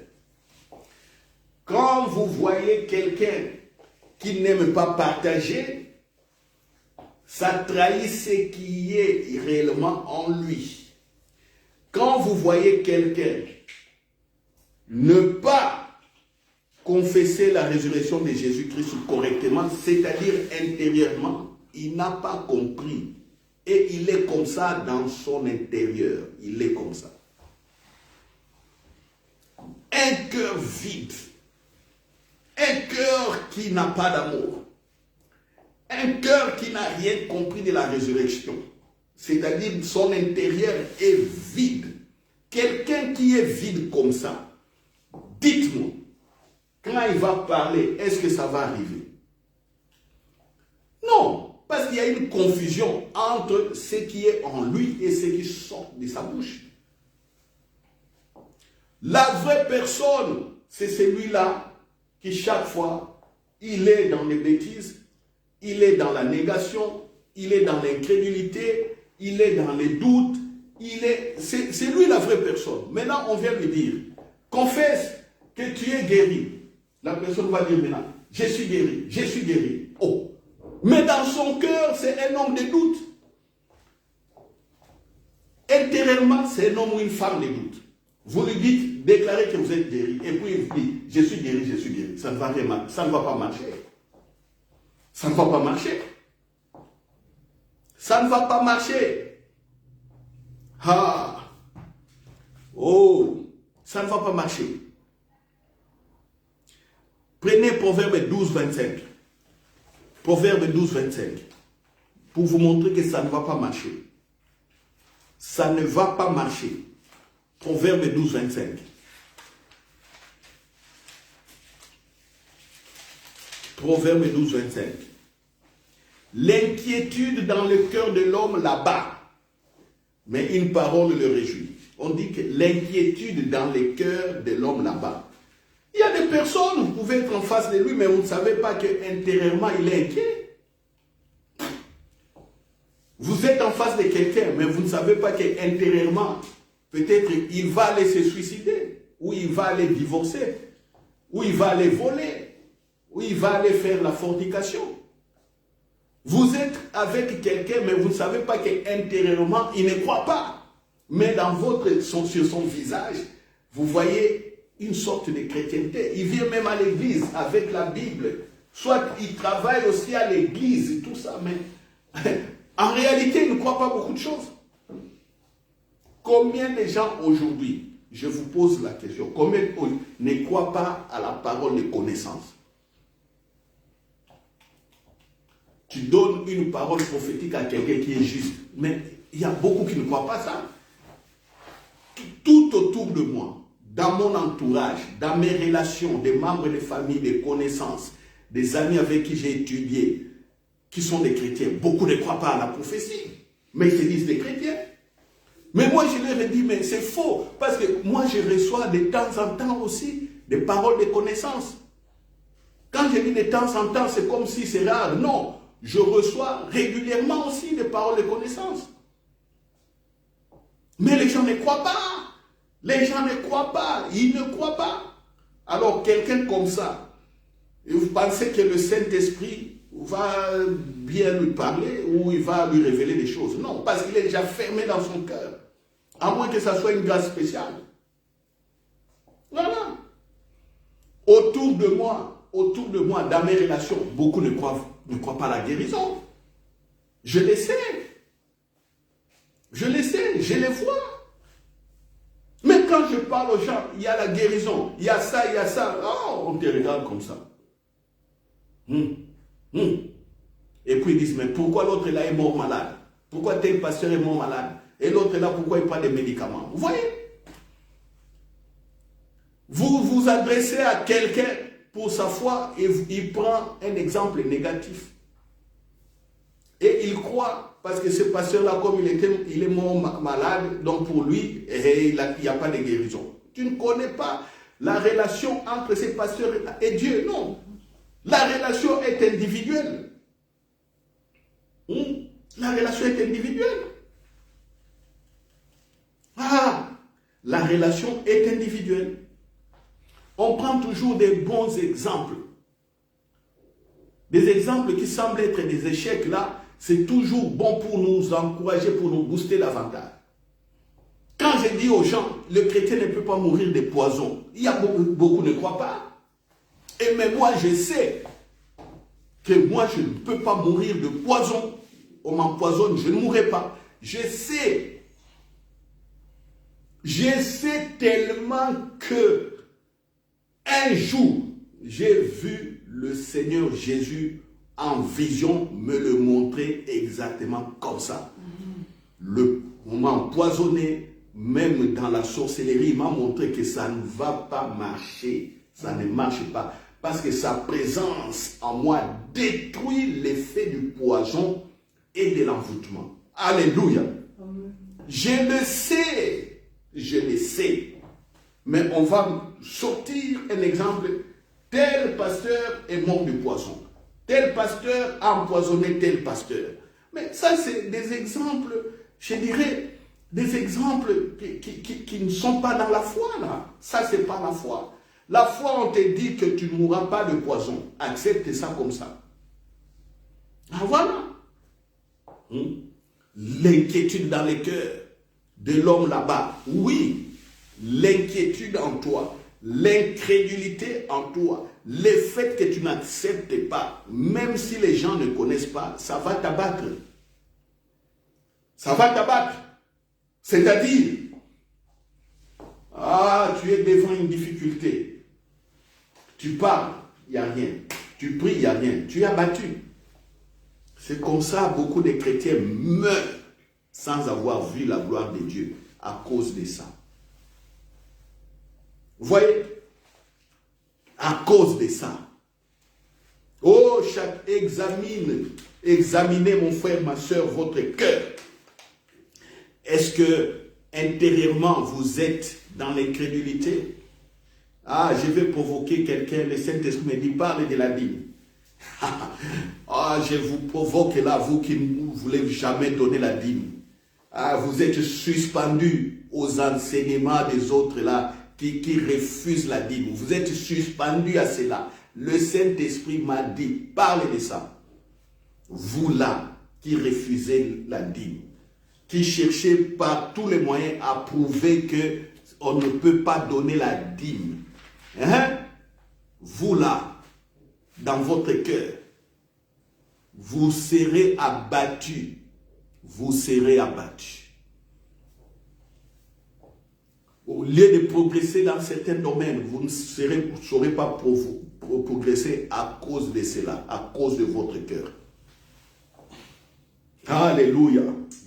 Quand vous voyez quelqu'un qui n'aime pas partager, ça trahit ce qui est réellement en lui. Quand vous voyez quelqu'un ne pas confesser la résurrection de Jésus-Christ correctement, c'est-à-dire intérieurement, il n'a pas compris. Et il est comme ça dans son intérieur. Il est comme ça. Un cœur vide. Un cœur qui n'a pas d'amour. Un cœur qui n'a rien compris de la résurrection. C'est-à-dire son intérieur est vide. Quelqu'un qui est vide comme ça, dites-moi, quand il va parler, est-ce que ça va arriver? Non, parce qu'il y a une confusion entre ce qui est en lui et ce qui sort de sa bouche. La vraie personne, c'est celui-là qui chaque fois, il est dans les bêtises, il est dans la négation, il est dans l'incrédulité, il est dans les doutes, c'est lui la vraie personne. Maintenant, on vient lui dire, confesse que tu es guéri. La personne va dire maintenant, je suis guéri, je suis guéri. Oh, mais dans son cœur, c'est un homme de doute. Intérieurement, c'est un homme ou une femme de doute. Vous lui dites, déclarez que vous êtes guéri. Et puis il dit, je suis guéri, je suis guéri. Ça ne va pas marcher. Ça ne va pas marcher. Ça ne va pas marcher. Ah. Oh. Ça ne va pas marcher. Prenez Proverbe 12, 25. Proverbe 12, 25. Pour vous montrer que ça ne va pas marcher. Ça ne va pas marcher. Proverbe 12, 25. Proverbe 12, 25. L'inquiétude dans le cœur de l'homme là-bas, mais une parole le réjouit. On dit que l'inquiétude dans le cœur de l'homme là-bas. Il y a des personnes, vous pouvez être en face de lui, mais vous ne savez pas qu'intérieurement il est inquiet. Vous êtes en face de quelqu'un, mais vous ne savez pas qu'intérieurement, peut-être il va aller se suicider, ou il va aller divorcer, ou il va aller voler, ou il va aller faire la fornication. Vous êtes avec quelqu'un, mais vous ne savez pas qu'intérieurement, il ne croit pas. Mais sur son visage, vous voyez une sorte de chrétienté. Il vient même à l'église avec la Bible. Soit il travaille aussi à l'église et tout ça, mais en réalité, il ne croit pas beaucoup de choses. Combien de gens aujourd'hui, je vous pose la question, combien ne croient pas à la parole de connaissance? Tu donnes une parole prophétique à quelqu'un qui est juste, mais il y a beaucoup qui ne croient pas ça. Tout autour de moi, dans mon entourage, dans mes relations, des membres de famille, des connaissances, des amis avec qui j'ai étudié, qui sont des chrétiens, beaucoup ne croient pas à la prophétie, mais ils se disent des chrétiens. Mais moi, je leur ai dit, mais c'est faux, parce que moi, je reçois de temps en temps aussi des paroles de connaissance. Quand je dis de temps en temps, c'est comme si c'est rare. Non, je reçois régulièrement aussi des paroles de connaissance. Mais les gens ne croient pas. Les gens ne croient pas. Ils ne croient pas. Alors, quelqu'un comme ça, et vous pensez que le Saint-Esprit va bien lui parler ou il va lui révéler des choses? Non, parce qu'il est déjà fermé dans son cœur. À moins que ça soit une grâce spéciale. Voilà. Autour de moi, dans mes relations, beaucoup ne croient pas à la guérison. Je les sais. Je les sais, je les vois. Mais quand je parle aux gens, il y a la guérison, il y a ça, il y a ça. Oh, on te regarde comme ça. Et puis ils disent, mais pourquoi l'autre là est mort malade? Pourquoi tel pasteur est mort malade? Et l'autre là, pourquoi il prend des médicaments? Vous voyez? Vous vous adressez à quelqu'un pour sa foi et il prend un exemple négatif. Et il croit, parce que ce pasteur-là, comme il est mort malade, donc pour lui, il n'y a pas de guérison. Tu ne connais pas la relation entre ces pasteurs et Dieu, non. La relation est individuelle. La relation est individuelle. La relation est individuelle. On prend toujours des bons exemples. Des exemples qui semblent être des échecs là, c'est toujours bon pour nous encourager, pour nous booster davantage. Quand je dis aux gens, le chrétien ne peut pas mourir de poison, il y a beaucoup ne croient pas. Et mais moi je sais que moi je ne peux pas mourir de poison. On m'empoisonne, je ne mourrai pas. Je sais tellement que un jour, j'ai vu le Seigneur Jésus en vision me le montrer exactement comme ça. On m'a empoisonné, même dans la sorcellerie, il m'a montré que ça ne va pas marcher. Ça ne marche pas. Parce que sa présence en moi détruit l'effet du poison et de l'envoûtement. Alléluia. Je le sais. Mais on va sortir un exemple. Tel pasteur est mort du poison. Tel pasteur a empoisonné tel pasteur. Mais ça, c'est des exemples, je dirais, des exemples qui ne sont pas dans la foi, là. Ça, c'est pas la foi. La foi, on te dit que tu ne mourras pas de poison. Accepte ça comme ça. Ah, voilà. L'inquiétude dans les cœurs de l'homme là-bas. Oui, l'inquiétude en toi, l'incrédulité en toi, le fait que tu n'acceptes pas, même si les gens ne connaissent pas, ça va t'abattre. Ça va t'abattre. C'est-à-dire, tu es devant une difficulté. Tu parles, il n'y a rien. Tu pries, il n'y a rien. Tu es abattu. C'est comme ça beaucoup de chrétiens meurent sans avoir vu la gloire de Dieu à cause de ça. Vous voyez? À cause de ça. Oh, examinez mon frère, ma soeur, votre cœur. Est-ce que intérieurement vous êtes dans l'incrédulité? Je vais provoquer quelqu'un, le Saint-Esprit me dit, parle de la dîme. Je vous provoque là, vous qui ne voulez jamais donner la dîme. Vous êtes suspendus aux enseignements des autres là, qui refusent la dîme. Vous êtes suspendus à cela. Le Saint-Esprit m'a dit, parlez de ça. Vous là, qui refusez la dîme, qui cherchez par tous les moyens à prouver qu'on ne peut pas donner la dîme. Vous là, dans votre cœur, vous serez abattus. Vous serez abattus. Au lieu de progresser dans certains domaines, vous ne saurez pas progresser à cause de cela, à cause de votre cœur. Alléluia.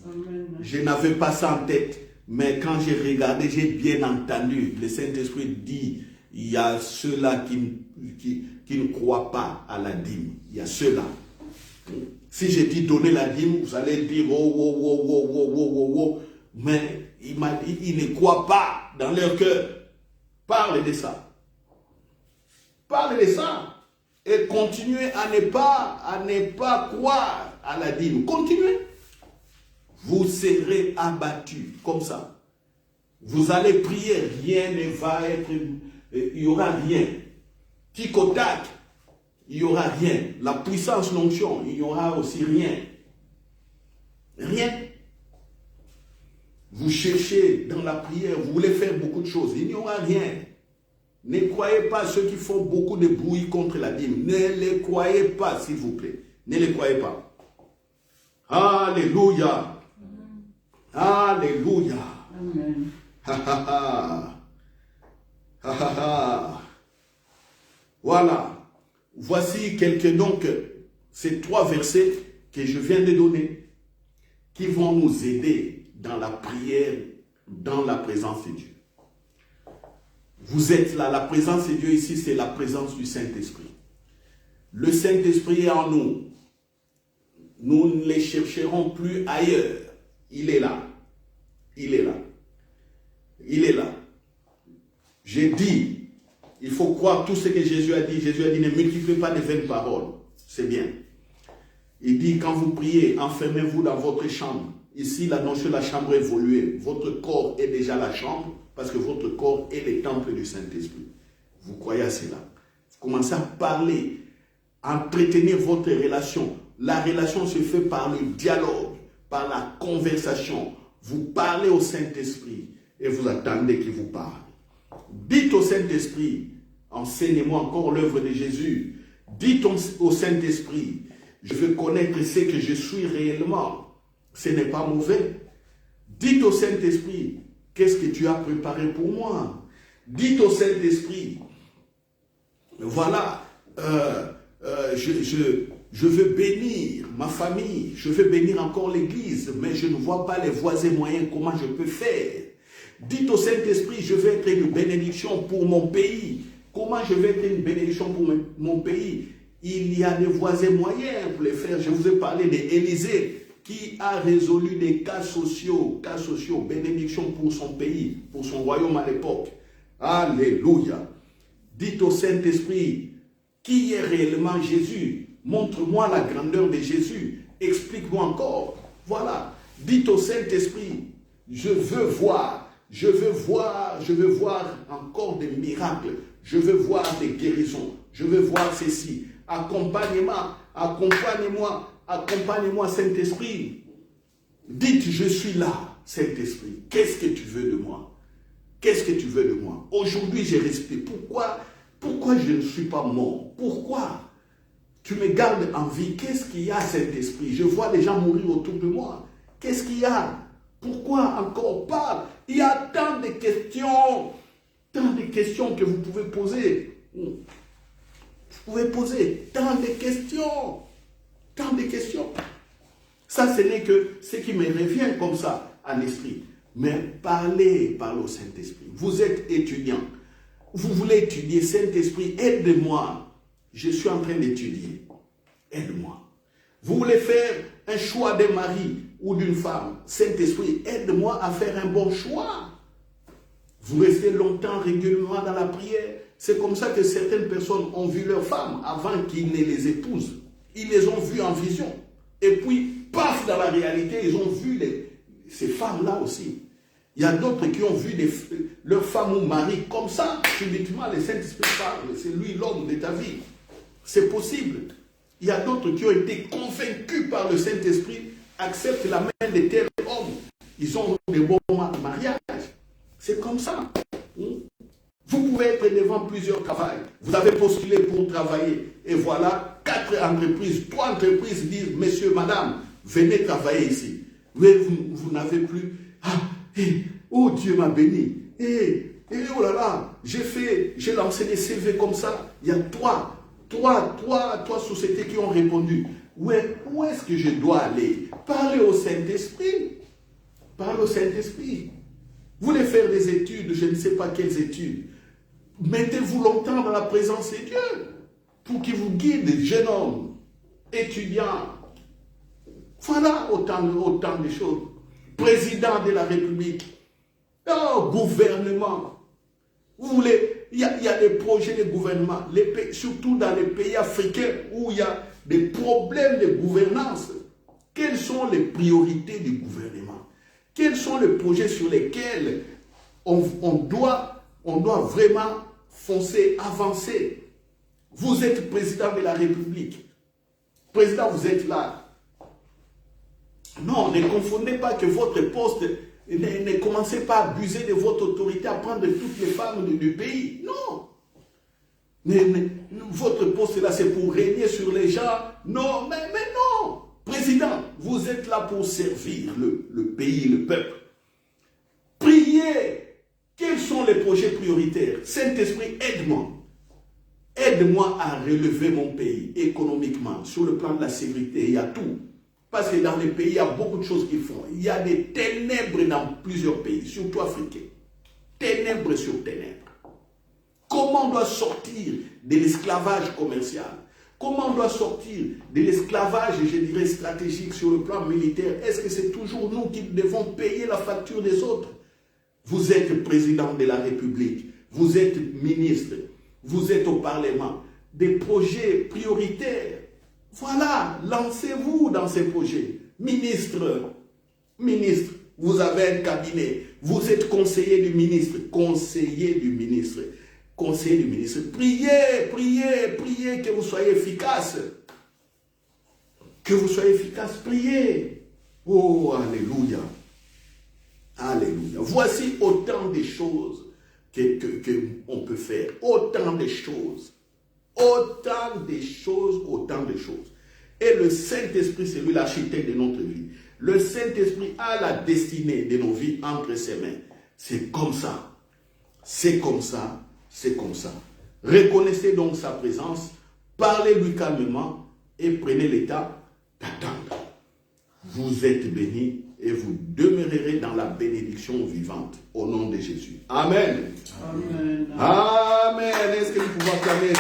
Amen. Je n'avais pas ça en tête, mais quand j'ai regardé, j'ai bien entendu. Le Saint-Esprit dit, il y a ceux-là qui ne croient pas à la dîme. Il y a ceux-là. Si je dis donner la dîme, vous allez dire mais il m'a dit, ils ne croient pas dans leur cœur. Parlez de ça. Parlez de ça. Et continuez à ne pas croire à la dîme. Continuez. Vous serez abattus comme ça. Vous allez prier, rien ne va être, il n'y aura rien. Tic au tac, il n'y aura rien. La puissance, l'onction, il n'y aura aussi rien. Rien. Vous cherchez dans la prière, vous voulez faire beaucoup de choses, il n'y aura rien. Ne croyez pas ceux qui font beaucoup de bruit contre la dîme. Ne les croyez pas, s'il vous plaît. Ne les croyez pas. Alléluia. Alléluia. Amen. Voilà. Voici donc ces 3 versets que je viens de donner qui vont nous aider dans la prière, dans la présence de Dieu. Vous êtes là, la présence de Dieu ici, c'est la présence du Saint-Esprit. Le Saint-Esprit est en nous. Nous ne les chercherons plus ailleurs. Il est là. Il est là. Il est là. J'ai dit, il faut croire tout ce que Jésus a dit. Jésus a dit, ne multipliez pas de vaines paroles. C'est bien. Il dit, quand vous priez, enfermez-vous dans votre chambre. Ici, la notion de la chambre est évoluée. Votre corps est déjà la chambre parce que votre corps est le temple du Saint-Esprit. Vous croyez à cela. Vous commencez à parler, à entretenir votre relation. La relation se fait par le dialogue, par la conversation. Vous parlez au Saint-Esprit et vous attendez qu'il vous parle. Dites au Saint-Esprit, enseignez-moi encore l'œuvre de Jésus. Dites au Saint-Esprit, je veux connaître ce que je suis réellement. Ce n'est pas mauvais. Dites au Saint-Esprit, qu'est-ce que tu as préparé pour moi? Dites au Saint-Esprit, voilà, je veux bénir ma famille, je veux bénir encore l'église, mais je ne vois pas les voies et moyens, comment je peux faire. Dites au Saint-Esprit, je veux être une bénédiction pour mon pays. Comment je vais être une bénédiction pour mon pays? Il y a des voies et moyens pour les faire. Je vous ai parlé d'Élisée qui a résolu des cas sociaux, bénédiction pour son pays, pour son royaume à l'époque. Alléluia. Dites au Saint-Esprit, qui est réellement Jésus? Montre-moi la grandeur de Jésus. Explique-moi encore. Voilà. Dites au Saint-Esprit, je veux voir encore des miracles. Je veux voir des guérisons. Je veux voir ceci. Accompagnez-moi, Saint-Esprit. Dites, je suis là, Saint-Esprit. Qu'est-ce que tu veux de moi? Qu'est-ce que tu veux de moi? Aujourd'hui, j'ai respiré. Pourquoi je ne suis pas mort? Pourquoi tu me gardes en vie? Qu'est-ce qu'il y a, Saint-Esprit? Je vois les gens mourir autour de moi. Qu'est-ce qu'il y a? Pourquoi encore pas? Il y a tant de questions que vous pouvez poser. Vous pouvez poser tant de questions. Ça, ce n'est que ce qui me revient comme ça à l'esprit. Mais parlez au Saint-Esprit. Vous êtes étudiant. Vous voulez étudier. Saint-Esprit, aide-moi. Je suis en train d'étudier. Aide-moi. Vous voulez faire un choix d'un mari ou d'une femme. Saint-Esprit, aide-moi à faire un bon choix. Vous restez longtemps régulièrement dans la prière. C'est comme ça que certaines personnes ont vu leurs femmes avant qu'ils ne les épousent. Ils les ont vues en vision. Et puis, paf, dans la réalité, ils ont vu ces femmes-là aussi. Il y a d'autres qui ont vu leurs femmes ou maris comme ça. Subitement, le Saint-Esprit parle. C'est lui l'homme de ta vie. C'est possible. Il y a d'autres qui ont été convaincus par le Saint-Esprit, acceptent la main de tel homme. Ils ont des bons mariages. C'est comme ça. Vous pouvez être devant plusieurs travails. Vous avez postulé pour travailler. Et voilà, 3 entreprises disent, monsieur, madame, venez travailler ici. Mais vous n'avez plus. Oh, Dieu m'a béni. Oh là là, j'ai lancé des CV comme ça. Il y a trois sociétés qui ont répondu. Où est-ce que je dois aller? Parlez au Saint-Esprit. Parlez au Saint-Esprit. Vous voulez faire des études, je ne sais pas quelles études. Mettez-vous longtemps dans la présence de Dieu pour qu'il vous guide, jeune homme, étudiant. Voilà autant de choses. Président de la République. Oh, gouvernement. Vous voulez, il y a des projets de gouvernement, surtout dans les pays africains où il y a des problèmes de gouvernance. Quelles sont les priorités du gouvernement? Quels sont les projets sur lesquels on doit vraiment foncer, avancer? Vous êtes président de la République. Président, vous êtes là. Non, ne confondez pas que votre poste, ne commencez pas à abuser de votre autorité, à prendre toutes les femmes du pays. Non. Votre poste là, c'est pour régner sur les gens. Non, mais non. Président, vous êtes là pour servir le pays, le peuple. Priez. Quels sont les projets prioritaires? Saint-Esprit, aide-moi. Aide-moi à relever mon pays économiquement, sur le plan de la sécurité. Il y a tout. Parce que dans les pays, il y a beaucoup de choses qu'ils font. Il y a des ténèbres dans plusieurs pays, surtout africains. Ténèbres sur ténèbres. Comment on doit sortir de l'esclavage commercial? Comment on doit sortir de l'esclavage, je dirais, stratégique sur le plan militaire? Est-ce que c'est toujours nous qui devons payer la facture des autres? Vous êtes président de la République, vous êtes ministre, vous êtes au Parlement. Des projets prioritaires. Voilà, lancez-vous dans ces projets. Ministre, vous avez un cabinet, vous êtes conseiller du ministre. Priez que vous soyez efficace. Priez. Oh, alléluia. Alléluia. Voici autant de choses qu'on peut faire. Autant de choses. Autant de choses, autant de choses. Et le Saint-Esprit, c'est lui l'architecte de notre vie. Le Saint-Esprit a la destinée de nos vies entre ses mains. C'est comme ça. C'est comme ça. C'est comme ça. Reconnaissez donc sa présence, parlez-lui calmement et prenez l'état d'attendre. Vous êtes bénis et vous demeurerez dans la bénédiction vivante au nom de Jésus. Amen. Amen. Amen. Est-ce que nous pouvons acclamer?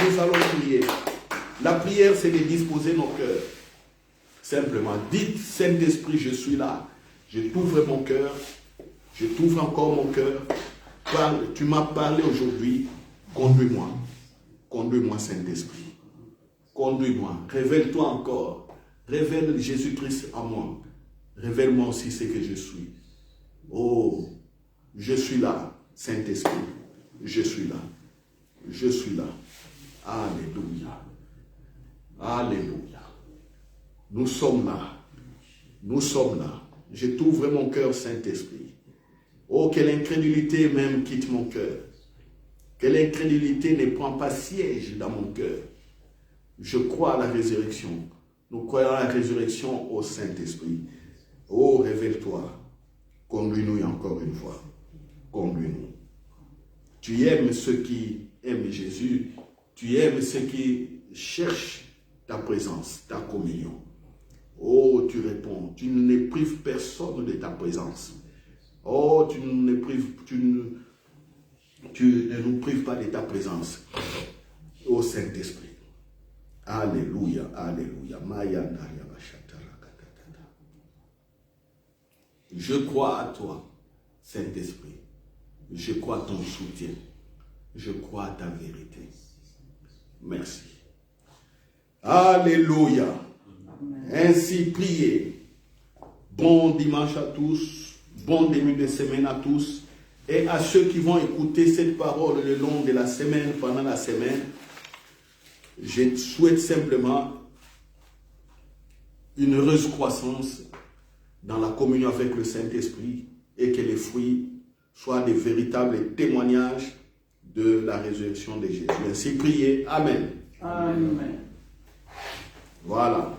Nous allons prier. La prière, c'est de disposer nos cœurs. Simplement, dites, Saint-Esprit, je suis là. Je t'ouvre mon cœur. Je t'ouvre encore mon cœur. Parle, tu m'as parlé aujourd'hui. Conduis-moi. Conduis-moi, Saint-Esprit. Conduis-moi. Révèle-toi encore. Révèle Jésus-Christ à moi. Révèle-moi aussi ce que je suis. Oh, je suis là, Saint-Esprit. Je suis là. Je suis là. Alléluia. Alléluia. Nous sommes là. Nous sommes là. Je t'ouvre mon cœur, Saint-Esprit. Oh, que l'incrédulité même quitte mon cœur. Que l'incrédulité ne prend pas siège dans mon cœur. Je crois à la résurrection. Nous croyons à la résurrection au Saint-Esprit. Oh, révèle-toi. Conduis-nous encore une fois. Conduis-nous. Tu aimes ceux qui aiment Jésus. Tu aimes ceux qui cherchent ta présence, ta communion. Oh, tu réponds. Tu ne prives personne de ta présence. Oh, tu ne nous prives pas de ta présence. Ô Saint-Esprit. Alléluia, alléluia. Je crois à toi, Saint-Esprit. Je crois à ton soutien. Je crois à ta vérité. Merci. Alléluia. Ainsi priez. Bon dimanche à tous. Bon début de semaine à tous. Et à ceux qui vont écouter cette parole le long de la semaine, pendant la semaine, je souhaite simplement une heureuse croissance dans la communion avec le Saint-Esprit et que les fruits soient des véritables témoignages de la résurrection de Jésus. Ainsi priez. Amen. Amen. Voilà.